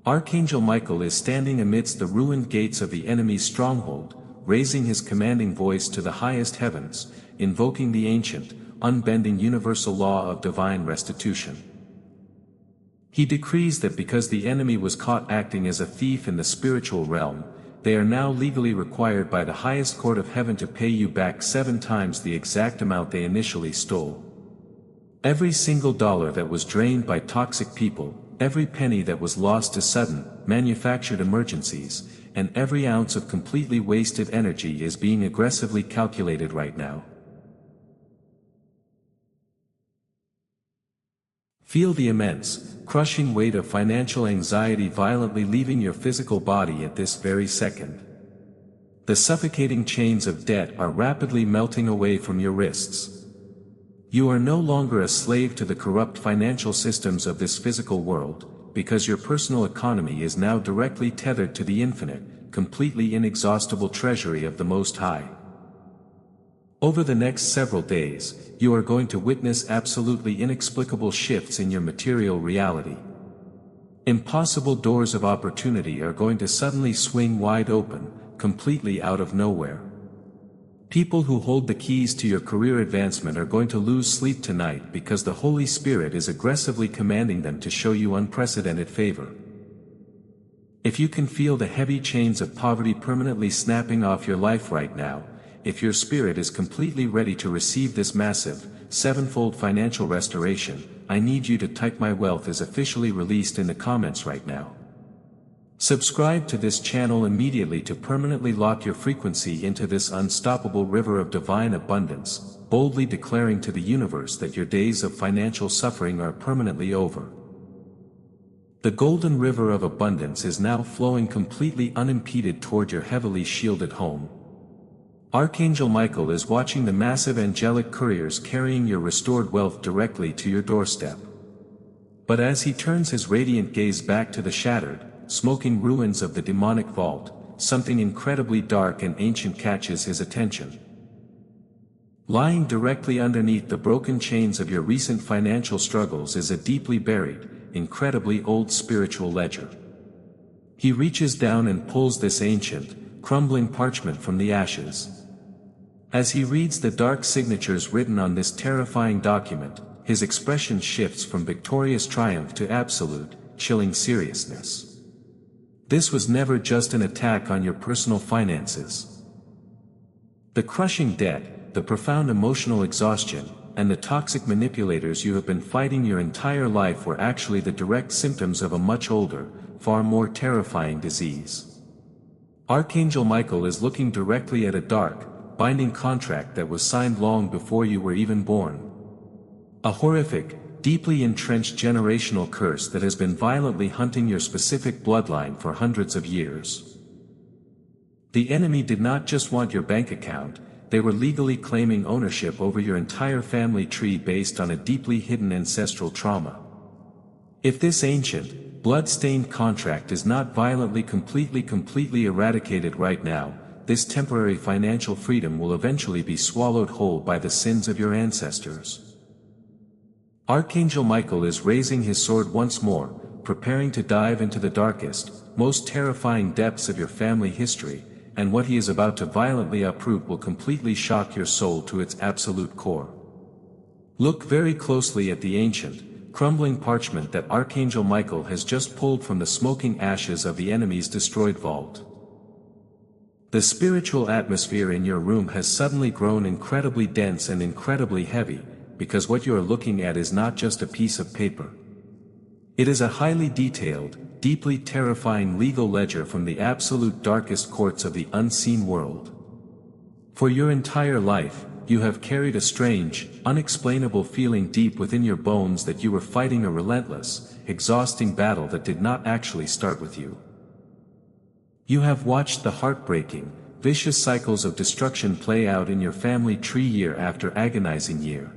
Speaker 1: Archangel Michael is standing amidst the ruined gates of the enemy's stronghold, raising his commanding voice to the highest heavens, invoking the ancient, unbending universal law of divine restitution. He decrees that because the enemy was caught acting as a thief in the spiritual realm, they are now legally required by the highest court of heaven to pay you back 7 times the exact amount they initially stole. Every single dollar that was drained by toxic people, every penny that was lost to sudden, manufactured emergencies, and every ounce of completely wasted energy is being aggressively calculated right now. Feel the immense, crushing weight of financial anxiety violently leaving your physical body at this very second. The suffocating chains of debt are rapidly melting away from your wrists. You are no longer a slave to the corrupt financial systems of this physical world, because your personal economy is now directly tethered to the infinite, completely inexhaustible treasury of the Most High. Over the next several days, you are going to witness absolutely inexplicable shifts in your material reality. Impossible doors of opportunity are going to suddenly swing wide open, completely out of nowhere. People who hold the keys to your career advancement are going to lose sleep tonight because the Holy Spirit is aggressively commanding them to show you unprecedented favor. If you can feel the heavy chains of poverty permanently snapping off your life right now, if your spirit is completely ready to receive this massive, 7-fold financial restoration, I need you to type "My wealth is officially released" in the comments right now. Subscribe to this channel immediately to permanently lock your frequency into this unstoppable river of divine abundance, boldly declaring to the universe that your days of financial suffering are permanently over. The golden river of abundance is now flowing completely unimpeded toward your heavily shielded home. Archangel Michael is watching the massive angelic couriers carrying your restored wealth directly to your doorstep. But as he turns his radiant gaze back to the shattered, smoking ruins of the demonic vault, something incredibly dark and ancient catches his attention. Lying directly underneath the broken chains of your recent financial struggles is a deeply buried, incredibly old spiritual ledger. He reaches down and pulls this ancient, crumbling parchment from the ashes. As he reads the dark signatures written on this terrifying document, his expression shifts from victorious triumph to absolute, chilling seriousness. This was never just an attack on your personal finances. The crushing debt, the profound emotional exhaustion, and the toxic manipulators you have been fighting your entire life were actually the direct symptoms of a much older, far more terrifying disease. Archangel Michael is looking directly at a dark, binding contract that was signed long before you were even born. A horrific, deeply entrenched generational curse that has been violently hunting your specific bloodline for hundreds of years. The enemy did not just want your bank account, they were legally claiming ownership over your entire family tree based on a deeply hidden ancestral trauma. If this ancient, blood-stained contract is not violently completely eradicated right now, this temporary financial freedom will eventually be swallowed whole by the sins of your ancestors. Archangel Michael is raising his sword once more, preparing to dive into the darkest, most terrifying depths of your family history, and what he is about to violently uproot will completely shock your soul to its absolute core. Look very closely at the ancient, crumbling parchment that Archangel Michael has just pulled from the smoking ashes of the enemy's destroyed vault. The spiritual atmosphere in your room has suddenly grown incredibly dense and incredibly heavy, because what you are looking at is not just a piece of paper. It is a highly detailed, deeply terrifying legal ledger from the absolute darkest courts of the unseen world. For your entire life, you have carried a strange, unexplainable feeling deep within your bones that you were fighting a relentless, exhausting battle that did not actually start with you. You have watched the heartbreaking, vicious cycles of destruction play out in your family tree year after agonizing year.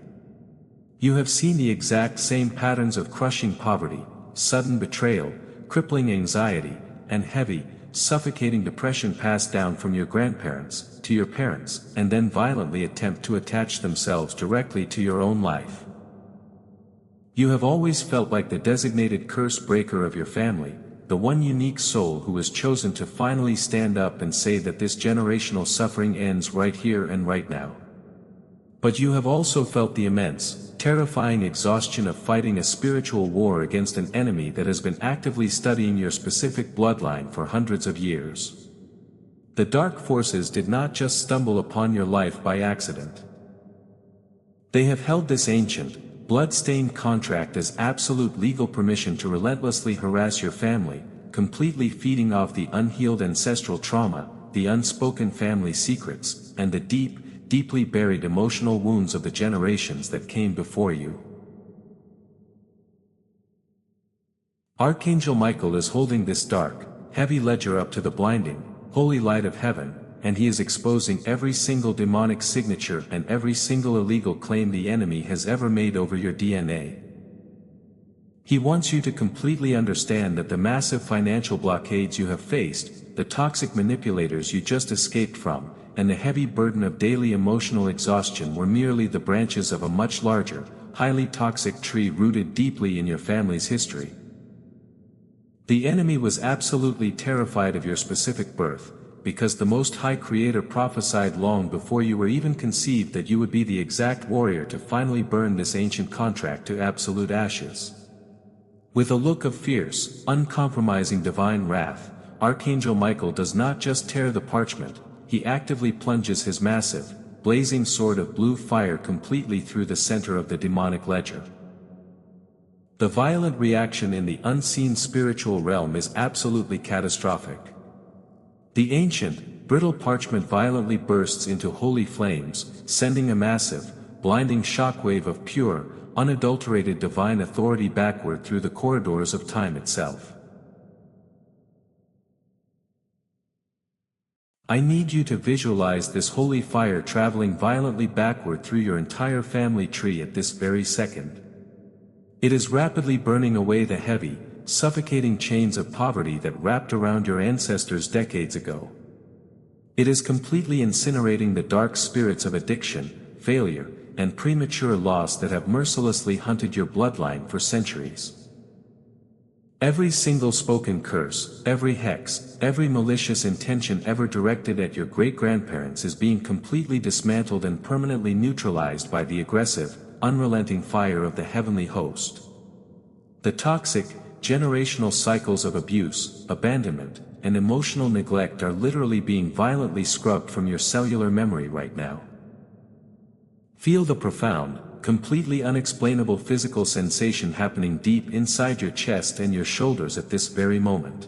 Speaker 1: You have seen the exact same patterns of crushing poverty, sudden betrayal, crippling anxiety, and heavy, suffocating depression passed down from your grandparents to your parents, and then violently attempt to attach themselves directly to your own life. You have always felt like the designated curse breaker of your family, the one unique soul who was chosen to finally stand up and say that this generational suffering ends right here and right now. But you have also felt the immense, terrifying exhaustion of fighting a spiritual war against an enemy that has been actively studying your specific bloodline for hundreds of years. The dark forces did not just stumble upon your life by accident. They have held this ancient, blood-stained contract as absolute legal permission to relentlessly harass your family, completely feeding off the unhealed ancestral trauma, the unspoken family secrets, and the deeply buried emotional wounds of the generations that came before you. Archangel Michael is holding this dark, heavy ledger up to the blinding, holy light of heaven, and he is exposing every single demonic signature and every single illegal claim the enemy has ever made over your DNA. He wants you to completely understand that the massive financial blockades you have faced, the toxic manipulators you just escaped from, and the heavy burden of daily emotional exhaustion were merely the branches of a much larger, highly toxic tree rooted deeply in your family's history. The enemy was absolutely terrified of your specific birth, because the Most High Creator prophesied long before you were even conceived that you would be the exact warrior to finally burn this ancient contract to absolute ashes. With a look of fierce, uncompromising divine wrath, Archangel Michael does not just tear the parchment, he actively plunges his massive, blazing sword of blue fire completely through the center of the demonic ledger. The violent reaction in the unseen spiritual realm is absolutely catastrophic. The ancient, brittle parchment violently bursts into holy flames, sending a massive, blinding shockwave of pure, unadulterated divine authority backward through the corridors of time itself. I need you to visualize this holy fire traveling violently backward through your entire family tree at this very second. It is rapidly burning away the heavy, suffocating chains of poverty that wrapped around your ancestors decades ago. It is completely incinerating the dark spirits of addiction, failure, and premature loss that have mercilessly hunted your bloodline for centuries. Every single spoken curse, every hex, every malicious intention ever directed at your great-grandparents is being completely dismantled and permanently neutralized by the aggressive, unrelenting fire of the heavenly host. The toxic, generational cycles of abuse, abandonment, and emotional neglect are literally being violently scrubbed from your cellular memory right now. Feel the profound, completely unexplainable physical sensation happening deep inside your chest and your shoulders at this very moment.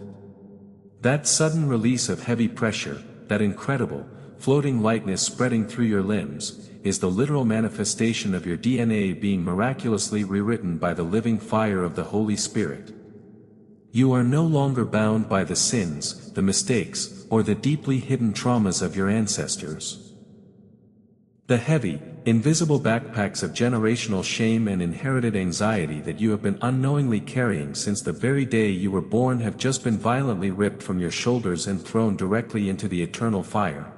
Speaker 1: That sudden release of heavy pressure, that incredible, floating lightness spreading through your limbs, is the literal manifestation of your DNA being miraculously rewritten by the living fire of the Holy Spirit. You are no longer bound by the sins, the mistakes, or the deeply hidden traumas of your ancestors. The heavy, invisible backpacks of generational shame and inherited anxiety that you have been unknowingly carrying since the very day you were born have just been violently ripped from your shoulders and thrown directly into the eternal fire.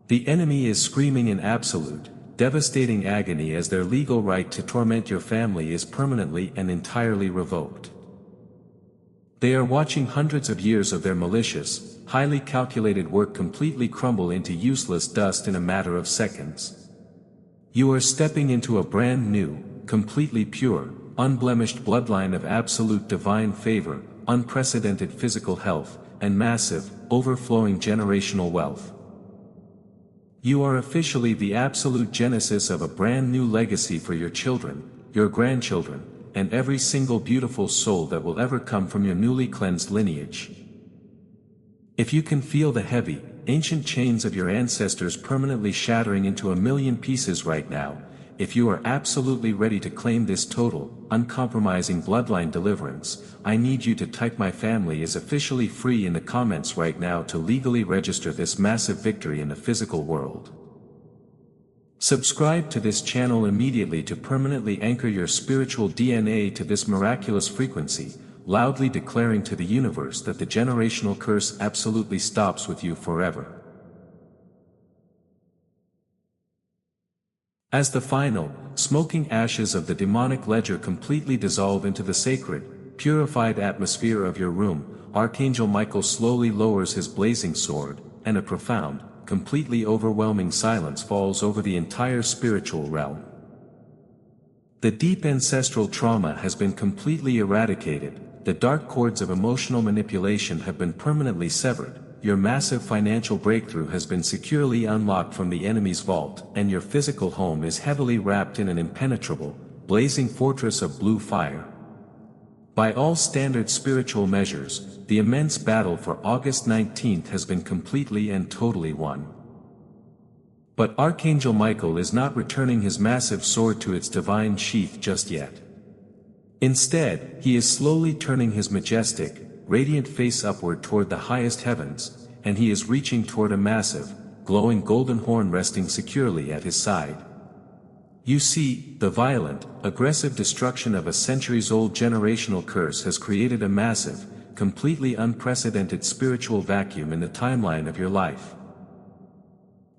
Speaker 1: The enemy is screaming in absolute, devastating agony as their legal right to torment your family is permanently and entirely revoked. They are watching hundreds of years of their malicious, highly calculated work completely crumble into useless dust in a matter of seconds. You are stepping into a brand new, completely pure, unblemished bloodline of absolute divine favor, unprecedented physical health, and massive, overflowing generational wealth. You are officially the absolute genesis of a brand new legacy for your children, your grandchildren, and every single beautiful soul that will ever come from your newly cleansed lineage. If you can feel the heavy, ancient chains of your ancestors permanently shattering into a million pieces right now, if you are absolutely ready to claim this total, uncompromising bloodline deliverance, I need you to type "My family is officially free" in the comments right now to legally register this massive victory in the physical world. Subscribe to this channel immediately to permanently anchor your spiritual DNA to this miraculous frequency, loudly declaring to the universe that the generational curse absolutely stops with you forever. As the final, smoking ashes of the demonic ledger completely dissolve into the sacred, purified atmosphere of your room, Archangel Michael slowly lowers his blazing sword, and a profound, completely overwhelming silence falls over the entire spiritual realm. The deep ancestral trauma has been completely eradicated, the dark cords of emotional manipulation have been permanently severed, your massive financial breakthrough has been securely unlocked from the enemy's vault, and your physical home is heavily wrapped in an impenetrable, blazing fortress of blue fire. By all standard spiritual measures, the immense battle for August 19th has been completely and totally won. But Archangel Michael is not returning his massive sword to its divine sheath just yet. Instead, he is slowly turning his majestic, radiant face upward toward the highest heavens, and he is reaching toward a massive, glowing golden horn resting securely at his side. You see, the violent, aggressive destruction of a centuries-old generational curse has created a massive, completely unprecedented spiritual vacuum in the timeline of your life.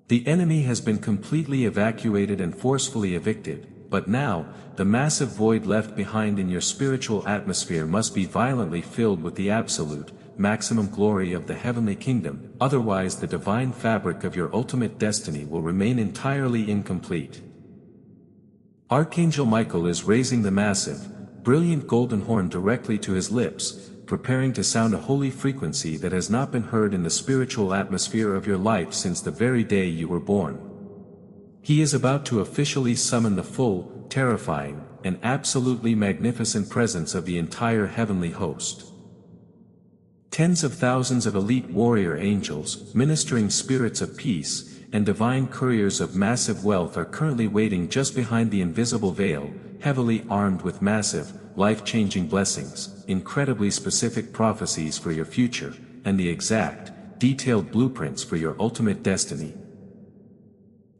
Speaker 1: The enemy has been completely evacuated and forcefully evicted, but now, the massive void left behind in your spiritual atmosphere must be violently filled with the absolute, maximum glory of the heavenly kingdom, otherwise the divine fabric of your ultimate destiny will remain entirely incomplete. Archangel Michael is raising the massive, brilliant golden horn directly to his lips, preparing to sound a holy frequency that has not been heard in the spiritual atmosphere of your life since the very day you were born. He is about to officially summon the full, terrifying, and absolutely magnificent presence of the entire heavenly host. Tens of thousands of elite warrior angels, ministering spirits of peace, and divine couriers of massive wealth are currently waiting just behind the invisible veil, heavily armed with massive, life-changing blessings, incredibly specific prophecies for your future, and the exact, detailed blueprints for your ultimate destiny.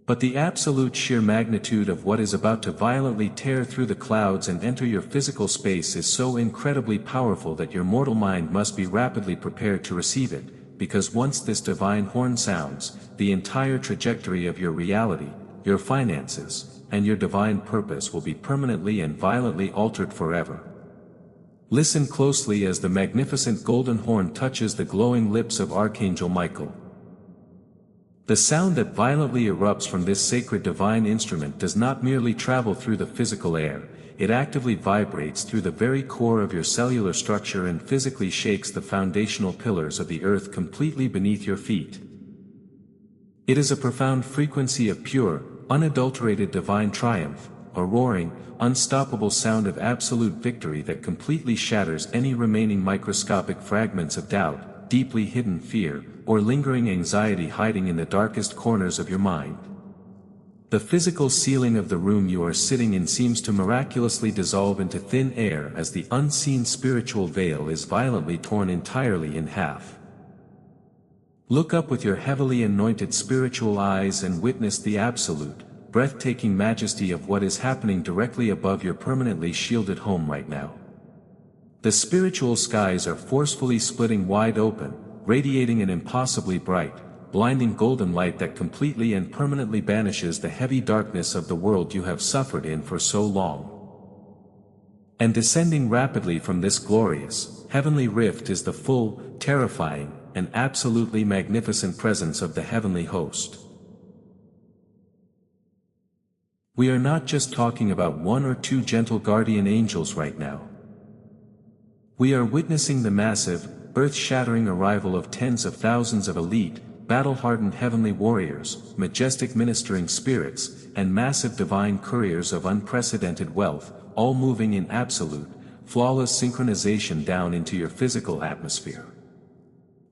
Speaker 1: But the absolute sheer magnitude of what is about to violently tear through the clouds and enter your physical space is so incredibly powerful that your mortal mind must be rapidly prepared to receive it, because once this divine horn sounds, the entire trajectory of your reality, your finances, and your divine purpose will be permanently and violently altered forever. Listen closely as the magnificent golden horn touches the glowing lips of Archangel Michael. The sound that violently erupts from this sacred divine instrument does not merely travel through the physical air, it actively vibrates through the very core of your cellular structure and physically shakes the foundational pillars of the earth completely beneath your feet. It is a profound frequency of pure, unadulterated divine triumph, a roaring, unstoppable sound of absolute victory that completely shatters any remaining microscopic fragments of doubt, deeply hidden fear, or lingering anxiety hiding in the darkest corners of your mind. The physical ceiling of the room you are sitting in seems to miraculously dissolve into thin air as the unseen spiritual veil is violently torn entirely in half. Look up with your heavily anointed spiritual eyes and witness the absolute, breathtaking majesty of what is happening directly above your permanently shielded home right now. The spiritual skies are forcefully splitting wide open, radiating an impossibly bright, blinding golden light that completely and permanently banishes the heavy darkness of the world you have suffered in for so long. And descending rapidly from this glorious, heavenly rift is the full, terrifying, and absolutely magnificent presence of the heavenly host. We are not just talking about one or two gentle guardian angels right now. We are witnessing the massive, earth-shattering arrival of tens of thousands of elite, battle-hardened heavenly warriors, majestic ministering spirits, and massive divine couriers of unprecedented wealth, all moving in absolute, flawless synchronization down into your physical atmosphere.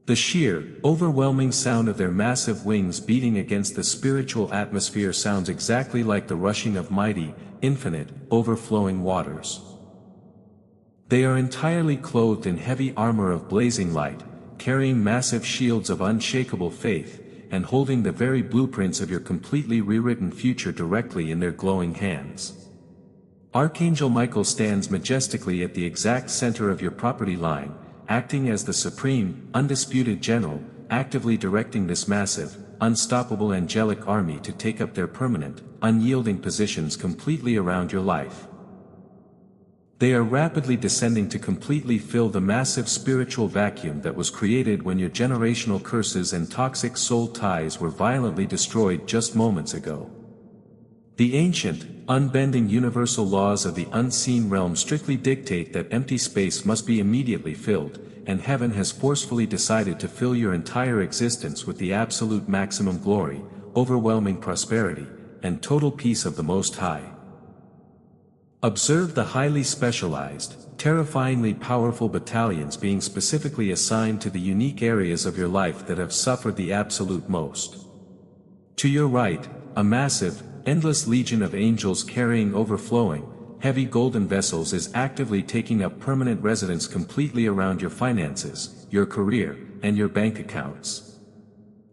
Speaker 1: The sheer, overwhelming sound of their massive wings beating against the spiritual atmosphere sounds exactly like the rushing of mighty, infinite, overflowing waters. They are entirely clothed in heavy armor of blazing light, carrying massive shields of unshakable faith, and holding the very blueprints of your completely rewritten future directly in their glowing hands. Archangel Michael stands majestically at the exact center of your property line, acting as the supreme, undisputed general, actively directing this massive, unstoppable angelic army to take up their permanent, unyielding positions completely around your life. They are rapidly descending to completely fill the massive spiritual vacuum that was created when your generational curses and toxic soul ties were violently destroyed just moments ago. The ancient, unbending universal laws of the unseen realm strictly dictate that empty space must be immediately filled, and heaven has forcefully decided to fill your entire existence with the absolute maximum glory, overwhelming prosperity, and total peace of the Most High. Observe the highly specialized, terrifyingly powerful battalions being specifically assigned to the unique areas of your life that have suffered the absolute most. To your right, a massive, endless legion of angels carrying overflowing, heavy golden vessels is actively taking up permanent residence completely around your finances, your career, and your bank accounts.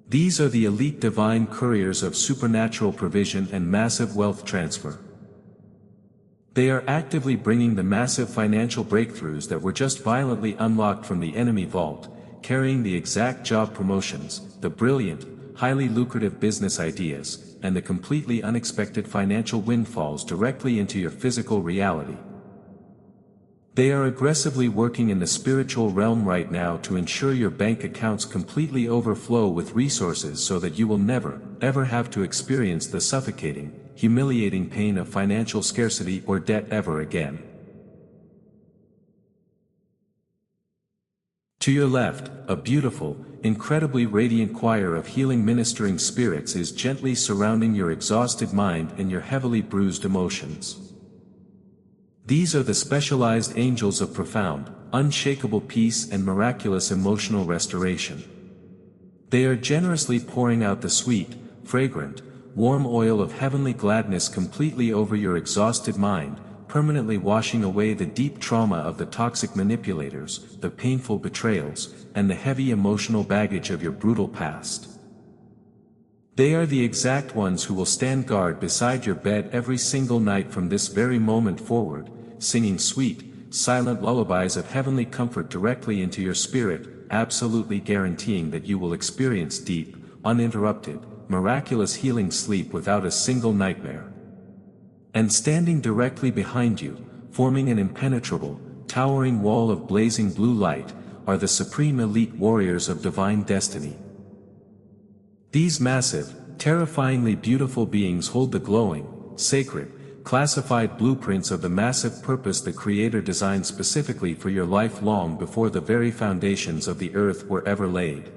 Speaker 1: These are the elite divine couriers of supernatural provision and massive wealth transfer. They are actively bringing the massive financial breakthroughs that were just violently unlocked from the enemy vault, carrying the exact job promotions, the brilliant, highly lucrative business ideas, and the completely unexpected financial windfalls directly into your physical reality. They are aggressively working in the spiritual realm right now to ensure your bank accounts completely overflow with resources so that you will never, ever have to experience the suffocating, humiliating pain of financial scarcity or debt ever again. To your left, a beautiful, incredibly radiant choir of healing ministering spirits is gently surrounding your exhausted mind and your heavily bruised emotions. These are the specialized angels of profound, unshakable peace and miraculous emotional restoration. They are generously pouring out the sweet, fragrant, warm oil of heavenly gladness completely over your exhausted mind, permanently washing away the deep trauma of the toxic manipulators, the painful betrayals, and the heavy emotional baggage of your brutal past. They are the exact ones who will stand guard beside your bed every single night from this very moment forward, singing sweet, silent lullabies of heavenly comfort directly into your spirit, absolutely guaranteeing that you will experience deep, uninterrupted, miraculous healing sleep without a single nightmare. And standing directly behind you, forming an impenetrable, towering wall of blazing blue light, are the supreme elite warriors of divine destiny. These massive, terrifyingly beautiful beings hold the glowing, sacred, classified blueprints of the massive purpose the Creator designed specifically for your life long before the very foundations of the earth were ever laid.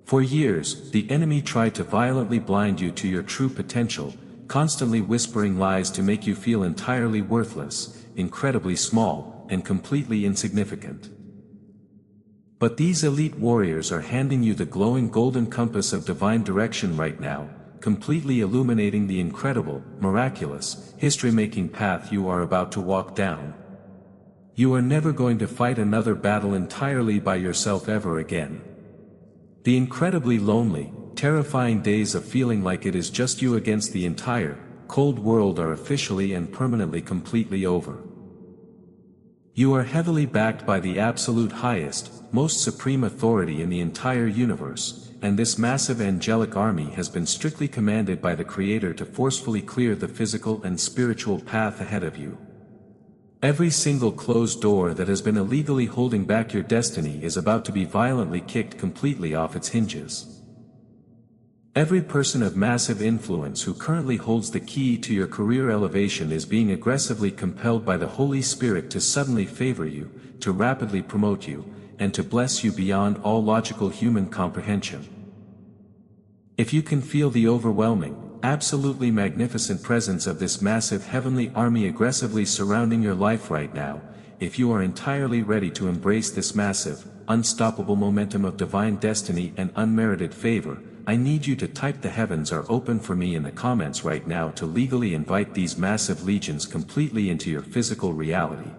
Speaker 1: For years, the enemy tried to violently blind you to your true potential, constantly whispering lies to make you feel entirely worthless, incredibly small, and completely insignificant. But these elite warriors are handing you the glowing golden compass of divine direction right now, completely illuminating the incredible, miraculous, history-making path you are about to walk down. You are never going to fight another battle entirely by yourself ever again. The incredibly lonely, terrifying days of feeling like it is just you against the entire, cold world are officially and permanently completely over. You are heavily backed by the absolute highest, most supreme authority in the entire universe, and this massive angelic army has been strictly commanded by the Creator to forcefully clear the physical and spiritual path ahead of you. Every single closed door that has been illegally holding back your destiny is about to be violently kicked completely off its hinges. Every person of massive influence who currently holds the key to your career elevation is being aggressively compelled by the Holy Spirit to suddenly favor you, to rapidly promote you, and to bless you beyond all logical human comprehension. If you can feel the overwhelming, absolutely magnificent presence of this massive heavenly army aggressively surrounding your life right now, if you are entirely ready to embrace this massive, unstoppable momentum of divine destiny and unmerited favor, I need you to type "The heavens are open for me" in the comments right now to legally invite these massive legions completely into your physical reality.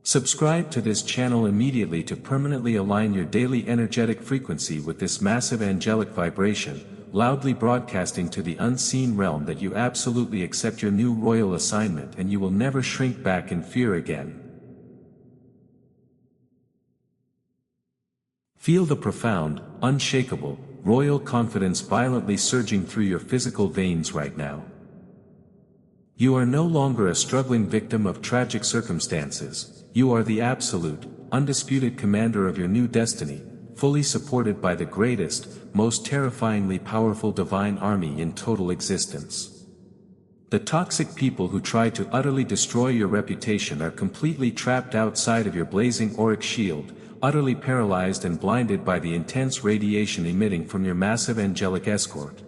Speaker 1: Subscribe to this channel immediately to permanently align your daily energetic frequency with this massive angelic vibration, loudly broadcasting to the unseen realm that you absolutely accept your new royal assignment and you will never shrink back in fear again. Feel the profound, unshakable, royal confidence violently surging through your physical veins right now. You are no longer a struggling victim of tragic circumstances, you are the absolute, undisputed commander of your new destiny, fully supported by the greatest, most terrifyingly powerful divine army in total existence. The toxic people who try to utterly destroy your reputation are completely trapped outside of your blazing auric shield, utterly paralyzed and blinded by the intense radiation emitting from your massive angelic escort.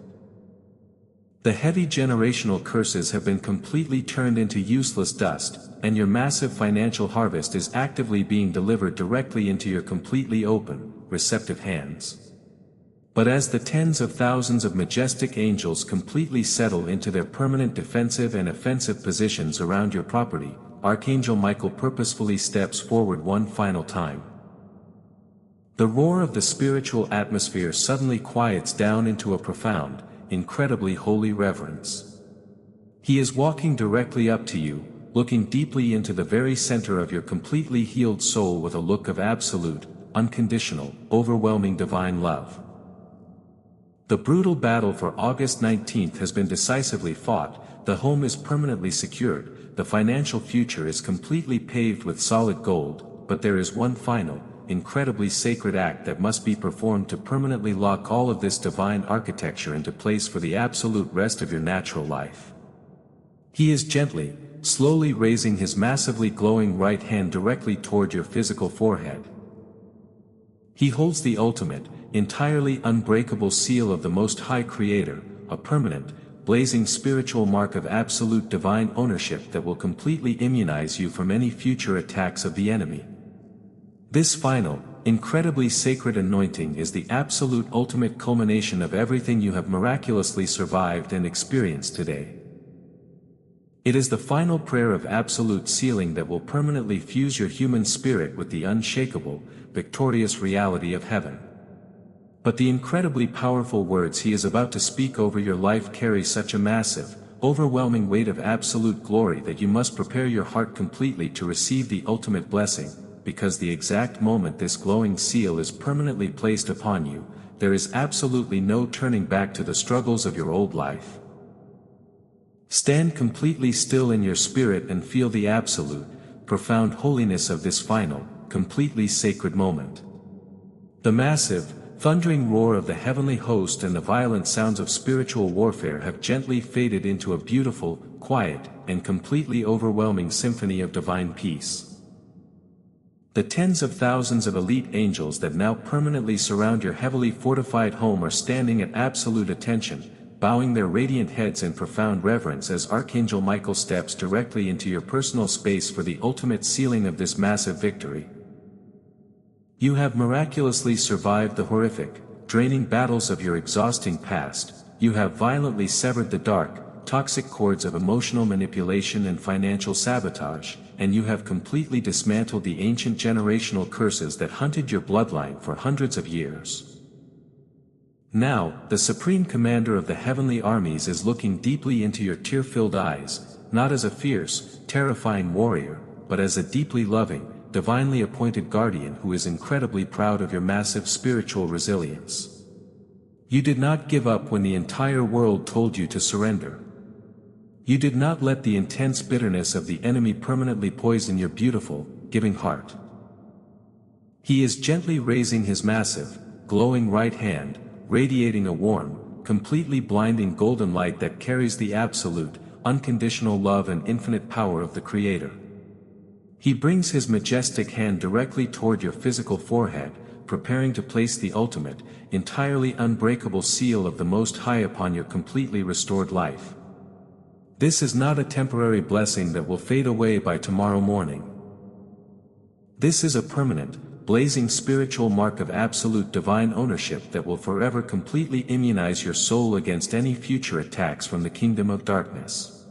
Speaker 1: The heavy generational curses have been completely turned into useless dust, and your massive financial harvest is actively being delivered directly into your completely open, receptive hands. But as the tens of thousands of majestic angels completely settle into their permanent defensive and offensive positions around your property, Archangel Michael purposefully steps forward one final time. The roar of the spiritual atmosphere suddenly quiets down into a profound, incredibly holy reverence. He is walking directly up to you, looking deeply into the very center of your completely healed soul with a look of absolute, unconditional, overwhelming divine love. The brutal battle for August 19th has been decisively fought, the home is permanently secured, the financial future is completely paved with solid gold, but there is one final, incredibly sacred act that must be performed to permanently lock all of this divine architecture into place for the absolute rest of your natural life. He is gently, slowly raising his massively glowing right hand directly toward your physical forehead. He holds the ultimate, entirely unbreakable seal of the Most High Creator, a permanent, blazing spiritual mark of absolute divine ownership that will completely immunize you from any future attacks of the enemy. This final, incredibly sacred anointing is the absolute ultimate culmination of everything you have miraculously survived and experienced today. It is the final prayer of absolute sealing that will permanently fuse your human spirit with the unshakable, victorious reality of heaven. But the incredibly powerful words he is about to speak over your life carry such a massive, overwhelming weight of absolute glory that you must prepare your heart completely to receive the ultimate blessing, because the exact moment this glowing seal is permanently placed upon you, there is absolutely no turning back to the struggles of your old life. Stand completely still in your spirit and feel the absolute, profound holiness of this final, completely sacred moment. The massive, thundering roar of the heavenly host and the violent sounds of spiritual warfare have gently faded into a beautiful, quiet, and completely overwhelming symphony of divine peace. The tens of thousands of elite angels that now permanently surround your heavily fortified home are standing at absolute attention, bowing their radiant heads in profound reverence as Archangel Michael steps directly into your personal space for the ultimate sealing of this massive victory. You have miraculously survived the horrific, draining battles of your exhausting past. You have violently severed the dark, toxic cords of emotional manipulation and financial sabotage, and you have completely dismantled the ancient generational curses that hunted your bloodline for hundreds of years. Now, the Supreme Commander of the heavenly armies is looking deeply into your tear-filled eyes, not as a fierce, terrifying warrior, but as a deeply loving, divinely appointed guardian who is incredibly proud of your massive spiritual resilience. You did not give up when the entire world told you to surrender. You did not let the intense bitterness of the enemy permanently poison your beautiful, giving heart. He is gently raising his massive, glowing right hand, radiating a warm, completely blinding golden light that carries the absolute, unconditional love and infinite power of the Creator. He brings his majestic hand directly toward your physical forehead, preparing to place the ultimate, entirely unbreakable seal of the Most High upon your completely restored life. This is not a temporary blessing that will fade away by tomorrow morning. This is a permanent, blazing spiritual mark of absolute divine ownership that will forever completely immunize your soul against any future attacks from the kingdom of darkness.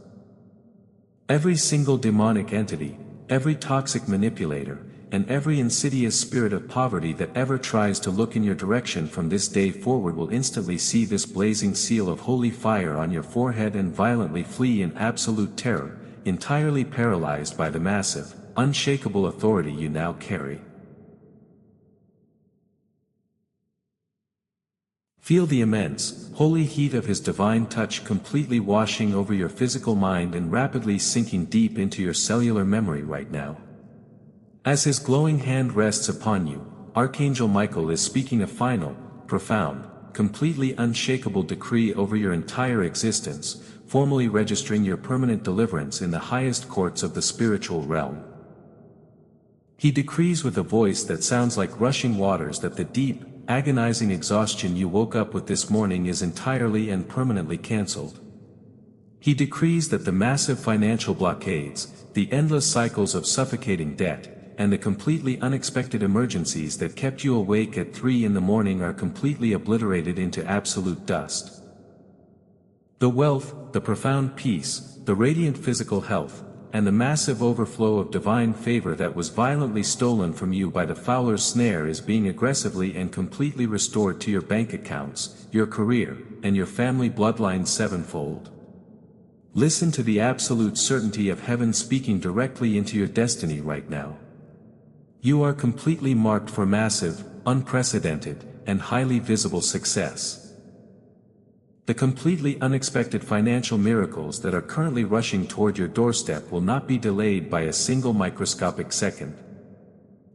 Speaker 1: Every single demonic entity, every toxic manipulator, and every insidious spirit of poverty that ever tries to look in your direction from this day forward will instantly see this blazing seal of holy fire on your forehead and violently flee in absolute terror, entirely paralyzed by the massive, unshakable authority you now carry. Feel the immense, holy heat of his divine touch completely washing over your physical mind and rapidly sinking deep into your cellular memory right now. As his glowing hand rests upon you, Archangel Michael is speaking a final, profound, completely unshakable decree over your entire existence, formally registering your permanent deliverance in the highest courts of the spiritual realm. He decrees with a voice that sounds like rushing waters that the deep, agonizing exhaustion you woke up with this morning is entirely and permanently cancelled. He decrees that the massive financial blockades, the endless cycles of suffocating debt, and the completely unexpected emergencies that kept you awake at 3 in the morning are completely obliterated into absolute dust. The wealth, the profound peace, the radiant physical health, and the massive overflow of divine favor that was violently stolen from you by the Fowler's snare is being aggressively and completely restored to your bank accounts, your career, and your family bloodline sevenfold. Listen to the absolute certainty of heaven speaking directly into your destiny right now. You are completely marked for massive, unprecedented, and highly visible success. The completely unexpected financial miracles that are currently rushing toward your doorstep will not be delayed by a single microscopic second.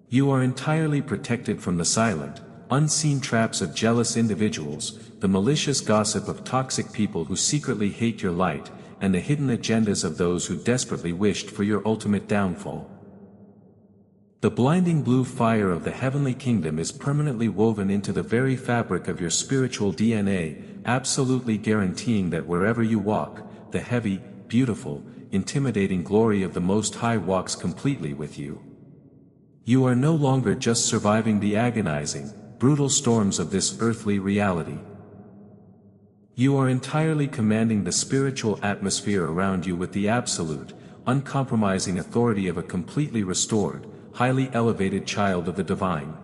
Speaker 1: You are entirely protected from the silent, unseen traps of jealous individuals, the malicious gossip of toxic people who secretly hate your light, and the hidden agendas of those who desperately wished for your ultimate downfall. The blinding blue fire of the heavenly kingdom is permanently woven into the very fabric of your spiritual DNA, absolutely guaranteeing that wherever you walk, the heavy, beautiful, intimidating glory of the Most High walks completely with you. You are no longer just surviving the agonizing, brutal storms of this earthly reality. You are entirely commanding the spiritual atmosphere around you with the absolute, uncompromising authority of a completely restored, highly elevated child of the divine.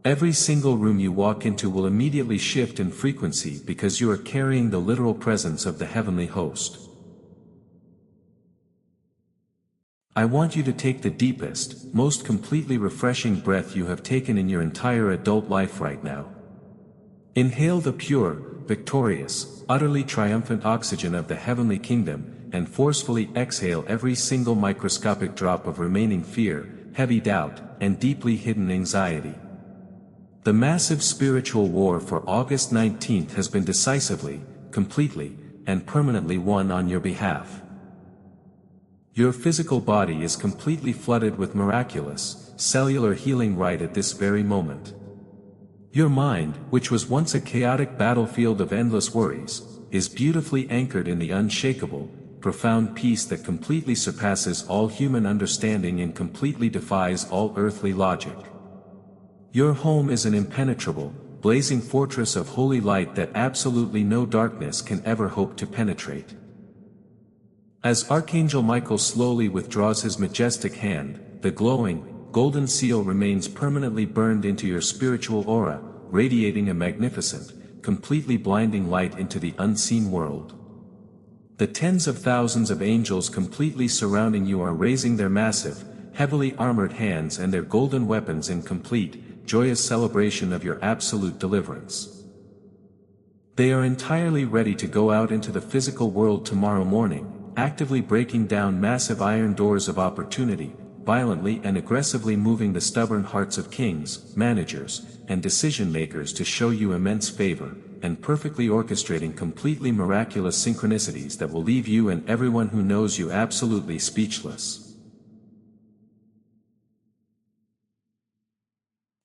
Speaker 1: Every single room you walk into will immediately shift in frequency because you are carrying the literal presence of the heavenly host. I want you to take the deepest, most completely refreshing breath you have taken in your entire adult life right now. Inhale the pure, victorious, utterly triumphant oxygen of the heavenly kingdom, and forcefully exhale every single microscopic drop of remaining fear, heavy doubt, and deeply hidden anxiety. The massive spiritual war for August 19th has been decisively, completely, and permanently won on your behalf. Your physical body is completely flooded with miraculous, cellular healing right at this very moment. Your mind, which was once a chaotic battlefield of endless worries, is beautifully anchored in the unshakable, profound peace that completely surpasses all human understanding and completely defies all earthly logic. Your home is an impenetrable, blazing fortress of holy light that absolutely no darkness can ever hope to penetrate. As Archangel Michael slowly withdraws his majestic hand, the glowing, golden seal remains permanently burned into your spiritual aura, radiating a magnificent, completely blinding light into the unseen world. The tens of thousands of angels completely surrounding you are raising their massive, heavily armored hands and their golden weapons in complete, joyous celebration of your absolute deliverance. They are entirely ready to go out into the physical world tomorrow morning, actively breaking down massive iron doors of opportunity, violently and aggressively moving the stubborn hearts of kings, managers, and decision-makers to show you immense favor, and perfectly orchestrating completely miraculous synchronicities that will leave you and everyone who knows you absolutely speechless.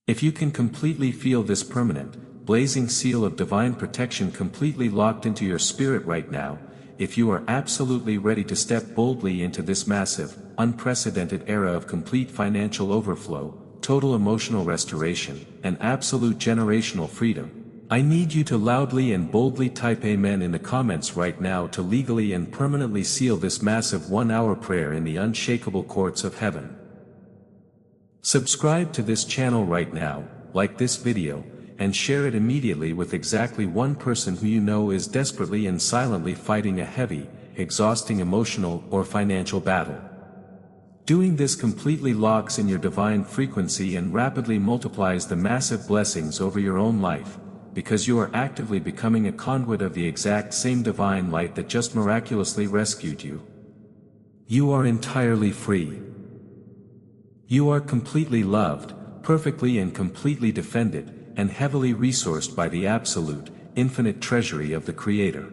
Speaker 1: If you can completely feel this permanent, blazing seal of divine protection completely locked into your spirit right now, if you are absolutely ready to step boldly into this massive, unprecedented era of complete financial overflow, total emotional restoration, and absolute generational freedom, I need you to loudly and boldly type Amen in the comments right now to legally and permanently seal this massive 1-hour prayer in the unshakable courts of heaven. Subscribe to this channel right now, like this video, and share it immediately with exactly one person who you know is desperately and silently fighting a heavy, exhausting emotional or financial battle. Doing this completely locks in your divine frequency and rapidly multiplies the massive blessings over your own life, because you are actively becoming a conduit of the exact same divine light that just miraculously rescued you. You are entirely free. You are completely loved, perfectly and completely defended, and heavily resourced by the absolute, infinite treasury of the Creator.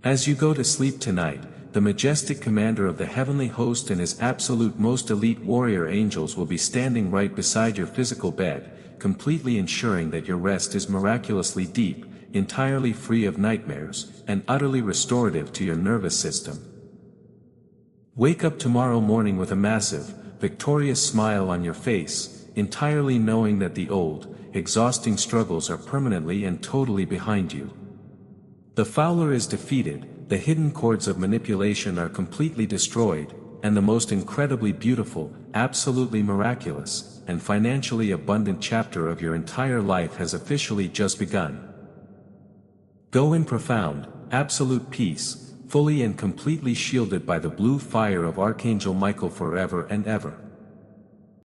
Speaker 1: As you go to sleep tonight, the majestic commander of the heavenly host and his absolute most elite warrior angels will be standing right beside your physical bed, completely ensuring that your rest is miraculously deep, entirely free of nightmares, and utterly restorative to your nervous system. Wake up tomorrow morning with a massive, victorious smile on your face, entirely knowing that the old, exhausting struggles are permanently and totally behind you. The Fowler is defeated, the hidden cords of manipulation are completely destroyed, and the most incredibly beautiful, absolutely miraculous, and financially abundant chapter of your entire life has officially just begun. Go in profound, absolute peace, fully and completely shielded by the blue fire of Archangel Michael forever and ever.